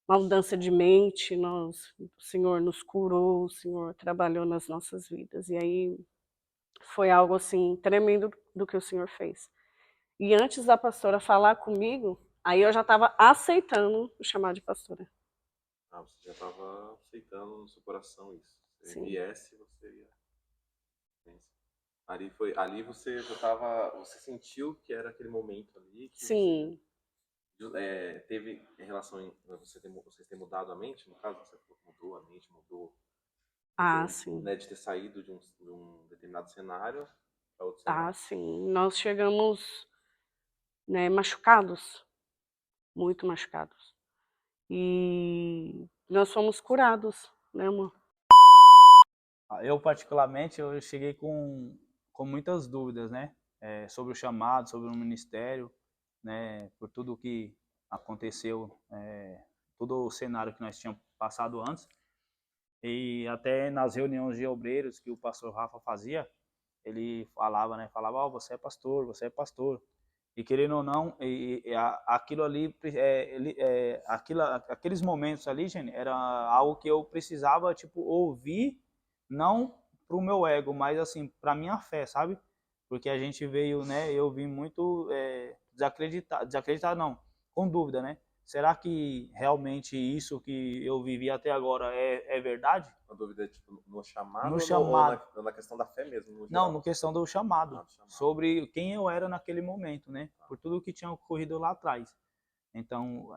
mudança de mente, o Senhor nos curou, o Senhor trabalhou nas nossas vidas. E aí foi algo assim tremendo do que o Senhor fez. E antes da pastora falar comigo, aí eu já estava aceitando o chamado de pastora. Você já estava aceitando no seu coração isso. Se viesse, você ia. Ali você já estava, você sentiu que era aquele momento ali. Que Sim. Você, teve em relação a vocês ter mudado a mente, no caso, você mudou a mente, mudou, sim. né, de ter saído de um determinado cenário para outro cenário. Sim. Nós chegamos, né, machucados, muito machucados. E nós fomos curados, né, amor? Eu, particularmente, eu cheguei com muitas dúvidas, né? Sobre o chamado, sobre o ministério, né? Por tudo que aconteceu, todo o cenário que nós tínhamos passado antes. E até nas reuniões de obreiros que o pastor Rafa fazia, ele falava, né? Falava, você é pastor, você é pastor. E querendo ou não, aquilo ali, aqueles momentos ali, gente, era algo que eu precisava, tipo, ouvir, não pro meu ego, mas assim, pra minha fé, sabe? Porque a gente veio, né? Eu vim muito desacreditar não, com dúvida, né? Será que realmente isso que eu vivi até agora é verdade? A dúvida é tipo no chamado, No ou, chamado. ou na questão da fé mesmo, no Não, geral? no questão do chamado, Ah, do chamado. sobre quem eu era naquele momento, né? Por tudo que tinha ocorrido lá atrás. Então,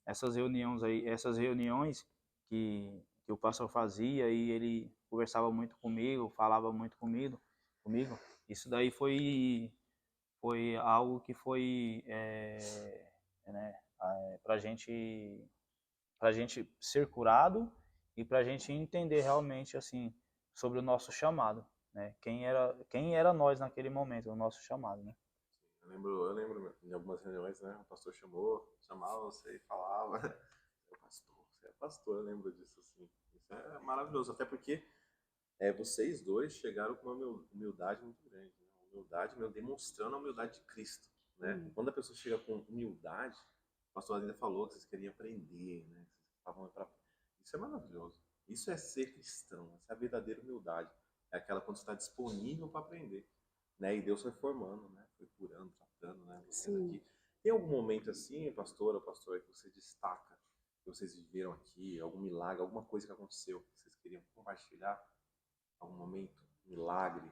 essas reuniões que o pastor fazia e ele conversava muito comigo, falava muito comigo, isso daí foi algo que foi né, para gente ser curado e para a gente entender realmente assim sobre o nosso chamado, né? Quem era nós naquele momento, o nosso chamado, né? Eu lembro em algumas reuniões, né? O pastor chamava você e falava, você é pastor, eu lembro disso assim. Isso é maravilhoso, até porque vocês dois chegaram com uma humildade muito grande, né? Humildade, demonstrando a humildade de Cristo, né? Quando a pessoa chega com humildade, o pastor ainda falou que vocês queriam aprender, né? Vocês estavam pra... Isso é maravilhoso. Isso é ser cristão, essa é a verdadeira humildade. É aquela quando você está disponível para aprender, né? E Deus foi formando, né? Foi curando, tratando, né? Vocês aqui. Tem algum momento assim, pastora ou pastor, que você destaca, que vocês viveram aqui, algum milagre, alguma coisa que aconteceu, que vocês queriam compartilhar? Algum momento, milagre,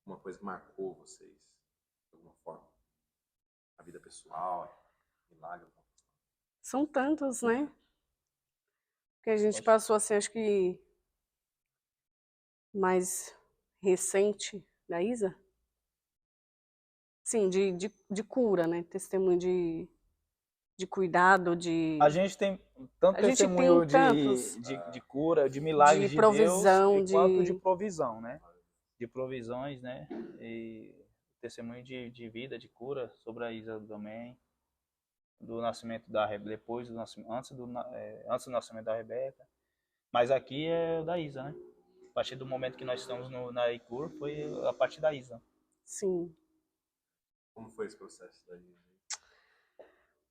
uma coisa que marcou vocês, de alguma forma? A vida pessoal, milagre. São tantos, né? Que a gente passou assim, acho que mais recente da Isa. Sim, de cura, né? Testemunho de cuidado, A gente tem tanto a gente tem testemunho tantos de cura, de milagres de de Deus, provisão, e quanto de de provisão, né? De provisões, né? E testemunho de vida, de cura sobre a Isa também, do nascimento da Rebeca, depois do nascimento, antes do nascimento da Rebeca. Mas aqui é da Isa, né? A partir do momento que nós estamos na ICUR, foi a partir da Isa. sim. Como foi esse processo daí?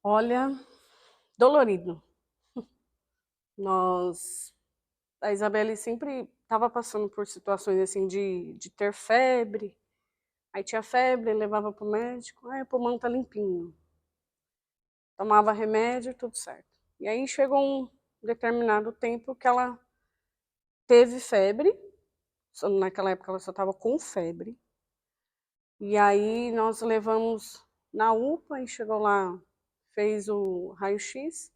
Olha, dolorido. A Isabelle sempre estava passando por situações assim de ter febre. Aí tinha febre, levava para o médico, o pulmão tá limpinho. Tomava remédio, tudo certo. E aí chegou um determinado tempo que ela teve febre. Naquela época ela só estava com febre. E aí nós levamos na UPA e chegou lá, fez o raio-x.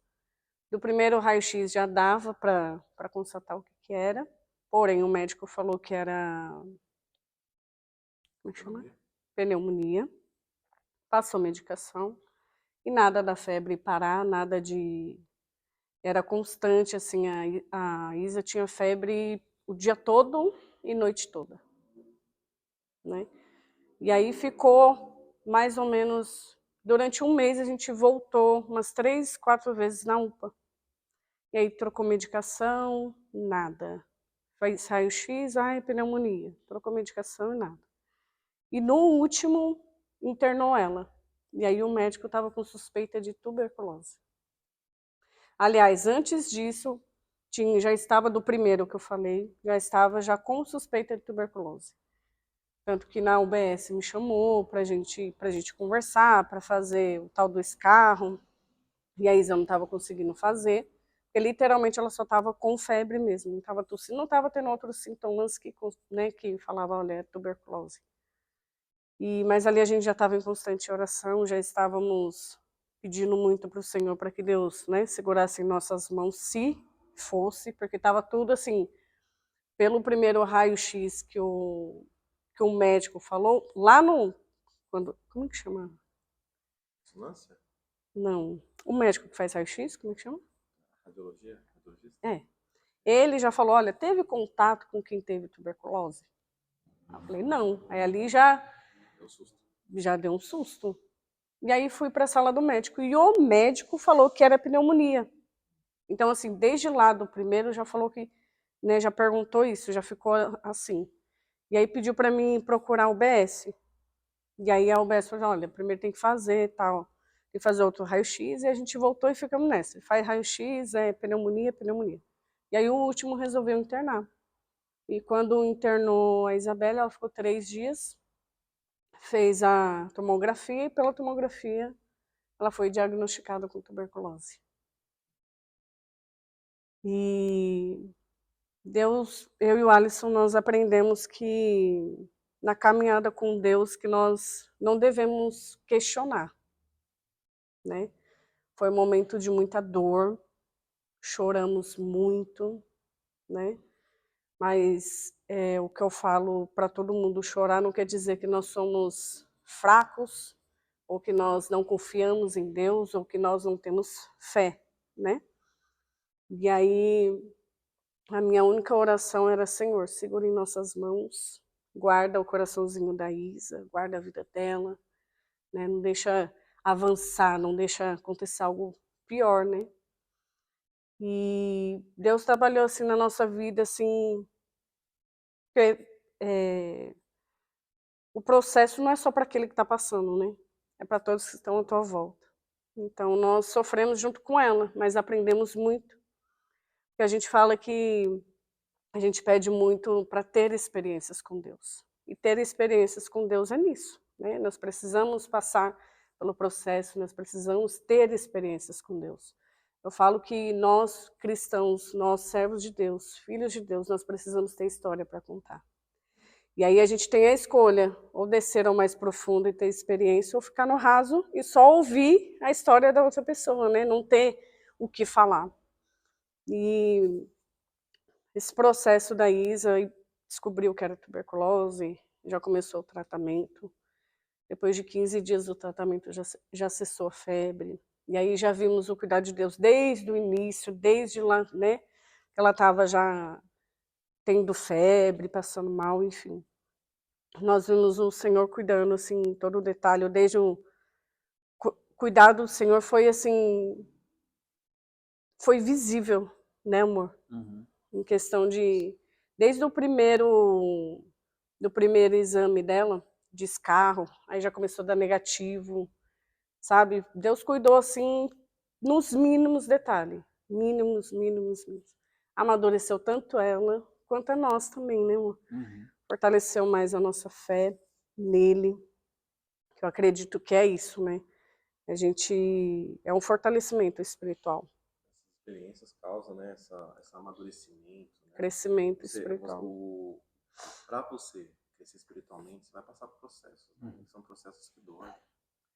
Do primeiro raio-x já dava para constatar o que era. Porém, o médico falou que era... Como é que chama? Pneumonia. Passou medicação. E nada da febre parar, nada de... Era constante, assim, a Isa tinha febre o dia todo e noite toda, né? E aí ficou mais ou menos... Durante um mês a gente voltou umas 3, 4 vezes na UPA. E aí trocou medicação, nada. Faz raio-x, pneumonia. Trocou medicação e nada. E no último, internou ela. E aí o médico estava com suspeita de tuberculose. Aliás, antes disso, já estava do primeiro que eu falei, já estava com suspeita de tuberculose. Tanto que na UBS me chamou para gente conversar, para fazer o tal do escarro. E a Isa não estava conseguindo fazer, porque literalmente ela só estava com febre mesmo, não estava tossindo, não estava tendo outros sintomas que falava, olha, é tuberculose. Mas ali a gente já estava em constante oração, já estávamos pedindo muito para o Senhor para que Deus, né, segurasse em nossas mãos, se fosse, porque estava tudo assim, pelo primeiro raio-x que o médico falou, lá no... como que chama? Ressonância? Não, o médico que faz raio-x, como que chama? Radiologia? Radiologista? É. Ele já falou, olha, teve contato com quem teve tuberculose? Eu falei, não. Aí ali Deu susto. já deu um susto. E aí fui para a sala do médico. E o médico falou que era pneumonia. Então, assim, desde lá do primeiro já falou que, né, já perguntou isso, já ficou assim. E aí pediu para mim procurar o UBS. E aí a UBS falou, olha, primeiro tem que fazer tal. Tem que fazer outro raio-x. E a gente voltou e ficamos nessa. Faz raio-x, pneumonia, pneumonia. E aí o último resolveu internar. E quando internou a Isabelle, ela ficou 3 dias, fez a tomografia e pela tomografia ela foi diagnosticada com tuberculose. E Deus, eu e o Alisson, nós aprendemos que na caminhada com Deus que nós não devemos questionar, né? Foi um momento de muita dor, choramos muito, né? Mas o que eu falo para todo mundo, chorar não quer dizer que nós somos fracos, ou que nós não confiamos em Deus, ou que nós não temos fé, né? E aí, a minha única oração era: Senhor, segura em nossas mãos, guarda o coraçãozinho da Isa, guarda a vida dela, né? Não deixa avançar, não deixa acontecer algo pior, né? E Deus trabalhou assim na nossa vida, assim, o processo não é só para aquele que está passando, né? É para todos que estão à tua volta. Então, nós sofremos junto com ela, mas aprendemos muito. Porque a gente fala que a gente pede muito para ter experiências com Deus. E ter experiências com Deus é nisso, né? Nós precisamos passar pelo processo, nós precisamos ter experiências com Deus. Eu falo que nós, cristãos, nós, servos de Deus, filhos de Deus, nós precisamos ter história para contar. E aí a gente tem a escolha, ou descer ao mais profundo e ter experiência, ou ficar no raso e só ouvir a história da outra pessoa, né? Não ter o que falar. E esse processo da Isa, descobriu que era tuberculose, já começou o tratamento. Depois de 15 dias do tratamento já cessou a febre. E aí já vimos o cuidado de Deus desde o início, desde lá, né? Que ela estava já tendo febre, passando mal, enfim. Nós vimos o Senhor cuidando, assim, todo o detalhe, desde o cuidado do Senhor foi, assim, foi visível, né, amor? Uhum. Em questão de, desde o primeiro exame dela, de escarro, aí já começou a dar negativo, sabe? Deus cuidou, assim, nos mínimos detalhes, mínimos. Amadureceu tanto ela, quanto a nós também, né, amor? Uhum. Fortaleceu mais a nossa fé nele, que eu acredito que é isso, né? A gente, é um fortalecimento espiritual. Essas experiências causam, né, esse amadurecimento, né? Crescimento espiritual. Para você crescer espiritualmente, você vai passar por processos, né? São processos que doem,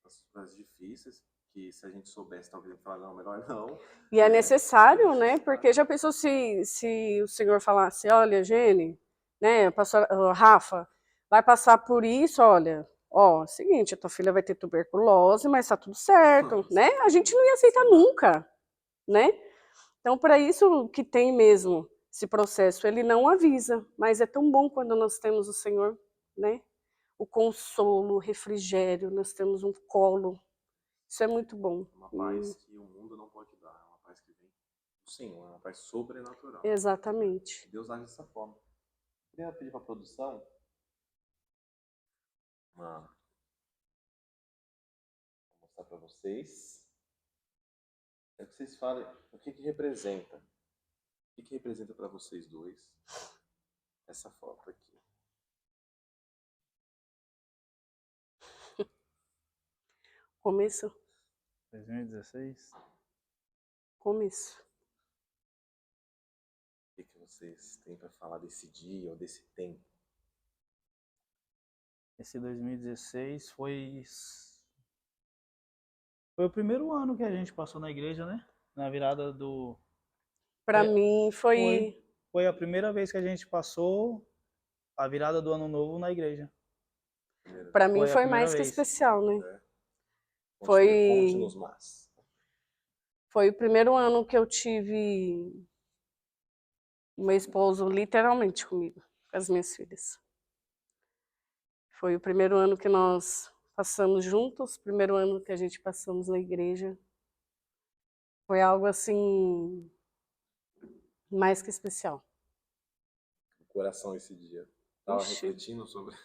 processos difíceis, que se a gente soubesse, talvez falar, não, melhor não. E é necessário, né? Porque já pensou se o Senhor falasse: olha, Gene, né, pastora Rafa, vai passar por isso, olha, ó, seguinte, a tua filha vai ter tuberculose, mas tá tudo certo, né? A gente não ia aceitar nunca, né? Então, para isso que tem mesmo esse processo, ele não avisa, mas é tão bom quando nós temos o Senhor, né? O consolo, o refrigério, nós temos um colo. Isso é muito bom. Uma paz que o mundo não pode dar, é uma paz que vem do Senhor, é uma paz sobrenatural. Exatamente. Deus age dessa forma. Queria pedir para a produção vou mostrar para vocês. É que vocês falem o que representa. O que representa para vocês dois essa foto aqui? Começo? 2016. Começo. O que vocês têm para falar desse dia ou desse tempo? Esse 2016 foi o primeiro ano que a gente passou na igreja, né? Na virada do... Para mim Foi a primeira vez que a gente passou a virada do ano novo na igreja. Para mim Foi a foi primeira mais que vez. especial, né? Conte-nos mais. Foi o primeiro ano que eu tive o meu esposo literalmente comigo, com as minhas filhas. Foi o primeiro ano que nós passamos juntos, primeiro ano que a gente passamos na igreja. Foi algo assim mais que especial. O coração esse dia. Estava refletindo sobre...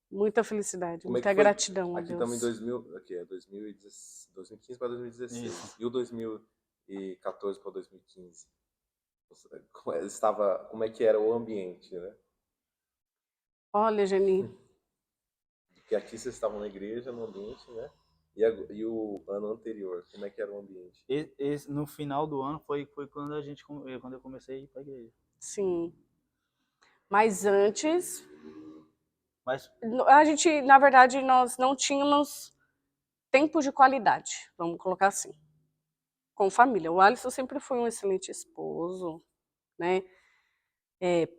Muita felicidade, Como é muita que foi? gratidão a Aqui Deus. estamos em 2015 para 2016. Isso. E o 2014 para 2015? Como é que era o ambiente, né? Olha, Geni, Porque aqui vocês estavam na igreja, no ambiente, né? E o ano anterior, como é que era o ambiente? No final do ano foi quando quando eu comecei a ir para a igreja. Sim. Mas antes, Mas a gente, na verdade, nós não tínhamos tempo de qualidade, vamos colocar assim, com família. O Alisson sempre foi um excelente esposo, né?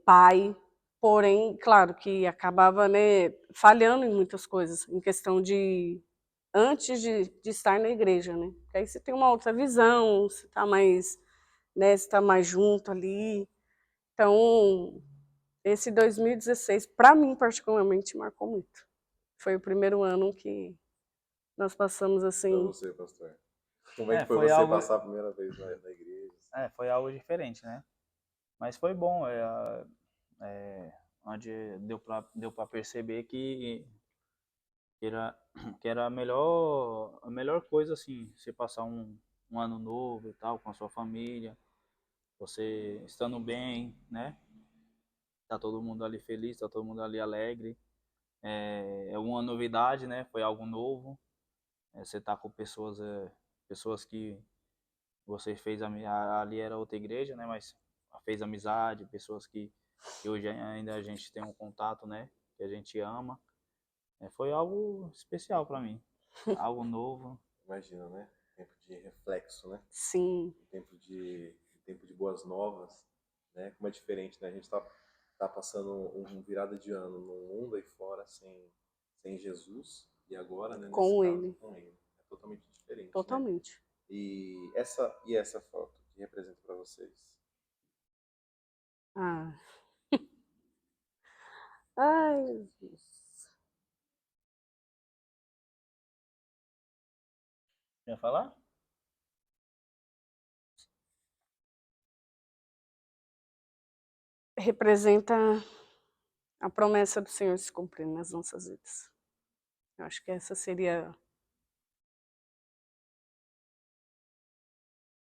Pai, porém, claro que acabava, né, falhando em muitas coisas, em questão de antes de estar na igreja, né? Porque aí você tem uma outra visão, você está mais, né, você tá mais junto ali. Então, esse 2016, para mim particularmente, marcou muito. Foi o primeiro ano que nós passamos Para assim. você, pastor. Como é que foi foi você algo, passar a primeira vez na igreja? foi algo diferente, né? Mas foi bom, onde deu para perceber que era a melhor coisa, assim, você passar um ano novo e tal, com a sua família, você estando bem, né? Tá todo mundo ali feliz, tá todo mundo ali alegre. É uma novidade, né? Foi algo novo. Você tá com pessoas que você fez ali era outra igreja, né? Mas fez amizade, pessoas que hoje ainda a gente tem um contato, né? Que a gente ama. Foi algo especial para mim, algo novo. Imagina, né? Tempo de reflexo, né? Sim, Tempo de boas novas, né? Como é diferente, né? A gente tá passando um virada de ano no mundo aí fora sem Jesus e agora, né? Nesse com caso, ele, com ele. É totalmente diferente, né? totalmente. E essa foto que representa para vocês? Ah. Ai, Jesus. Quer falar? Representa a promessa do Senhor se cumprindo nas nossas vidas. Eu acho que essa seria.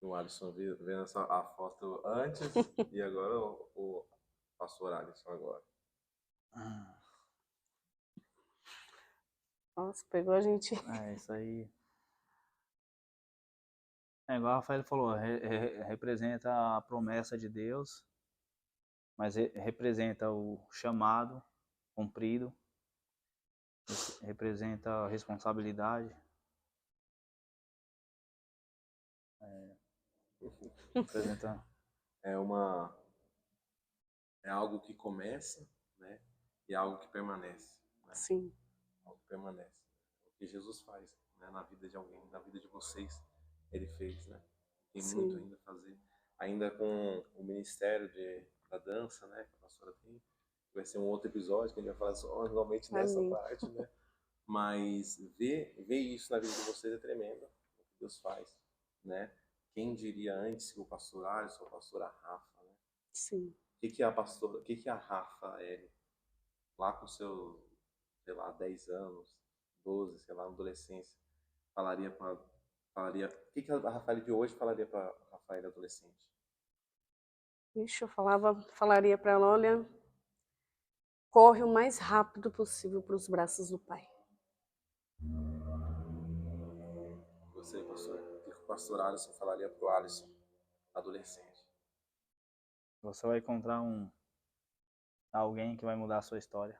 O Alisson vendo a foto antes e agora o pastor Alisson agora. Nossa, pegou a gente. Isso aí. Igual o Rafael falou, representa a promessa de Deus, mas representa o chamado cumprido, representa a responsabilidade, representa. É uma é algo que começa, né? E é algo que permanece, né? Sim, Algo que permanece. O que Jesus faz, né? Na vida de alguém, na vida de vocês, ele fez, né? Tem muito sim. ainda a fazer. Ainda com o ministério da dança, né? Que a pastora tem. Vai ser um outro episódio que a gente vai falar só normalmente nessa Amém. parte, né? Mas ver isso na vida de vocês é tremendo. O que Deus faz, né? Quem diria antes que o pastor Alisson ou a pastora Rafa, né? Sim. O que a Rafael, lá com seus, sei lá, 10 anos, 12, sei lá, na adolescência, o que a Rafael de hoje falaria para a Rafael adolescente? Ixi, falaria para ela, olha, corre o mais rápido possível para os braços do Pai. Você, pastor, o que o pastor Alisson falaria para o Alisson, adolescente? Você vai encontrar alguém que vai mudar a sua história.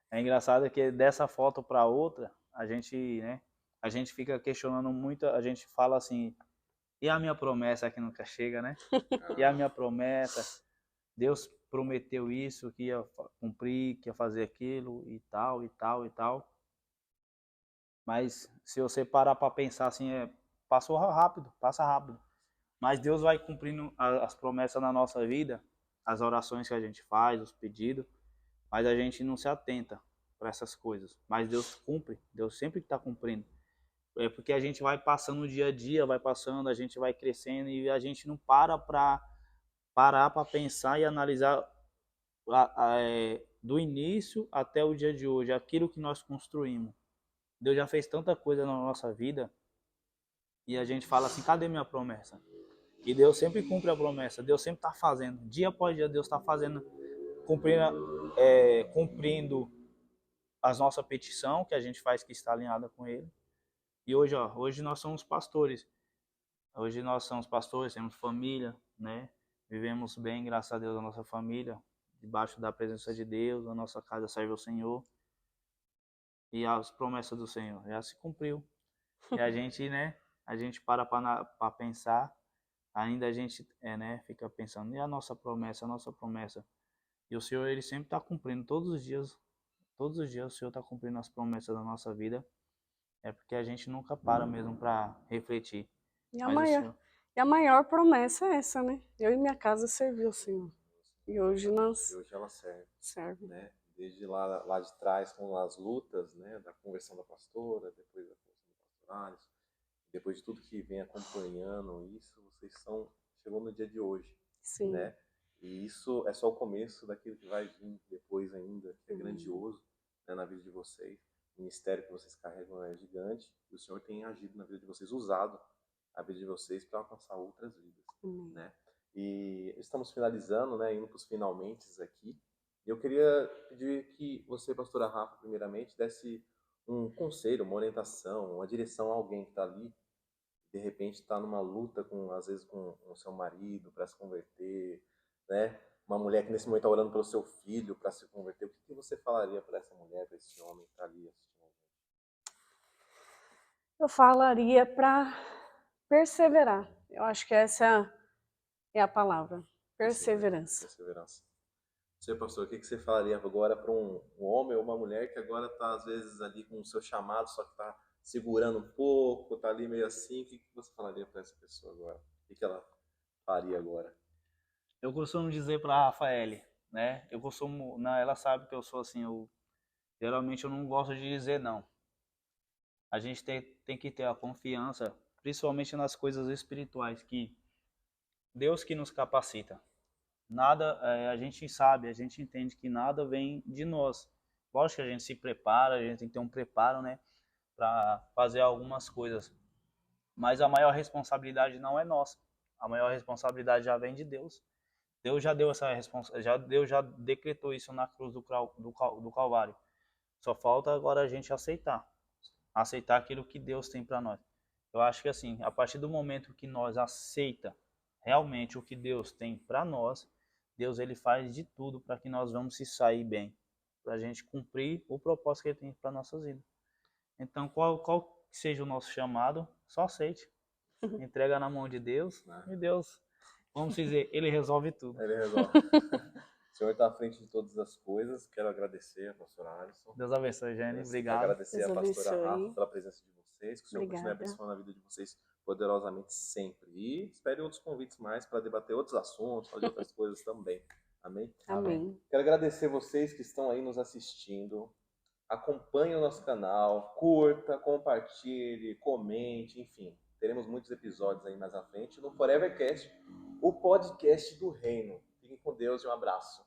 É engraçado que dessa foto para outra, né, a gente fica questionando muito, a gente fala assim, e a minha promessa que nunca chega, né? E a minha promessa, Deus prometeu isso, que ia cumprir, que ia fazer aquilo e tal, e tal, e tal. Mas se você parar para pensar assim, passou rápido, passa rápido. Mas Deus vai cumprindo as promessas na nossa vida, as orações que a gente faz, os pedidos, mas a gente não se atenta para essas coisas. Mas Deus cumpre, Deus sempre está cumprindo. É porque a gente vai passando o dia a dia, vai passando, a gente vai crescendo e a gente não parar para pensar e analisar do início até o dia de hoje, aquilo que nós construímos. Deus já fez tanta coisa na nossa vida e a gente fala assim, cadê minha promessa? E Deus sempre cumpre a promessa, Deus sempre está fazendo. Dia após dia Deus está fazendo, cumprindo as nossa petição, que a gente faz que está alinhada com Ele. E hoje nós somos pastores. Hoje nós somos pastores, temos família, né? Vivemos bem, graças a Deus, a nossa família, debaixo da presença de Deus, a nossa casa serve ao Senhor. E as promessas do Senhor já se cumpriu. E a gente, né? A gente para pensar, ainda a gente né, fica pensando, e a nossa promessa, a nossa promessa. E o Senhor, Ele sempre está cumprindo todos os dias o Senhor está cumprindo as promessas da nossa vida. É porque a gente nunca para mesmo para refletir. E Mas o Senhor... a maior promessa é essa, né? Eu e minha casa serviu o Senhor. E hoje nós... E hoje ela serve. Serve. Né? Desde lá de trás, com as lutas, né? Da conversão da pastora, depois da conversão do pastorário, depois de tudo que vem acompanhando isso, vocês chegou no dia de hoje. Sim. Né? E isso é só o começo daquilo que vai vir depois ainda, que é grandioso, né, na vida de vocês. O ministério que vocês carregam é gigante, e o Senhor tem agido na vida de vocês, usado a vida de vocês para alcançar outras vidas. Né? E estamos finalizando, né, indo para os finalmente aqui. Eu queria pedir que você, pastora Rafa, primeiramente, desse um conselho, uma orientação, uma direção a alguém que está ali, de repente está numa luta, às vezes com o seu marido para se converter, né? Uma mulher que nesse momento está orando pelo seu filho para se converter. O que você falaria para essa mulher, para esse homem que está ali assistindo a gente? Eu falaria para perseverar. Eu acho que essa é a palavra. Perseverança. Perseverança. Você, pastor, o que você falaria agora para um homem ou uma mulher que agora está, às vezes, ali com o seu chamado, só que está segurando um pouco, está ali meio assim? O que você falaria para essa pessoa agora? O que ela faria agora? Eu costumo dizer para a Rafaele, né? Ela sabe que eu sou assim, geralmente eu não gosto de dizer não. A gente tem que ter a confiança, principalmente nas coisas espirituais, que Deus que nos capacita. Nada, a gente sabe, a gente entende que nada vem de nós. Lógico que a gente se prepara, a gente tem que ter um preparo, né, para fazer algumas coisas. Mas a maior responsabilidade não é nossa. A maior responsabilidade já vem de Deus. Deus já deu essa responsabilidade, Deus já decretou isso na cruz do Calvário. Só falta agora a gente aceitar aquilo que Deus tem para nós. Eu acho que assim, a partir do momento que nós aceita realmente o que Deus tem para nós, Deus ele faz de tudo para que nós vamos se sair bem, para a gente cumprir o propósito que Ele tem para nossas vidas. Então, qual que seja o nosso chamado, só aceite, entrega na mão de Deus e Deus, vamos dizer, Ele resolve tudo. Ele resolve. O Senhor está à frente de todas as coisas. Quero agradecer a pastora Alisson. Deus abençoe, Jenny. Obrigado. Agradecer Deus a pastora abençoe. Rafa pela presença de vocês. Que o Senhor continue abençoando a vida de vocês poderosamente sempre. E espere outros convites mais para debater outros assuntos, fazer outras coisas também. Amém? Amém. Quero agradecer vocês que estão aí nos assistindo. Acompanhe o nosso canal, curta, compartilhe, comente, enfim. Teremos muitos episódios aí mais à frente no Forevercast, o podcast do Reino. Fiquem com Deus e um abraço.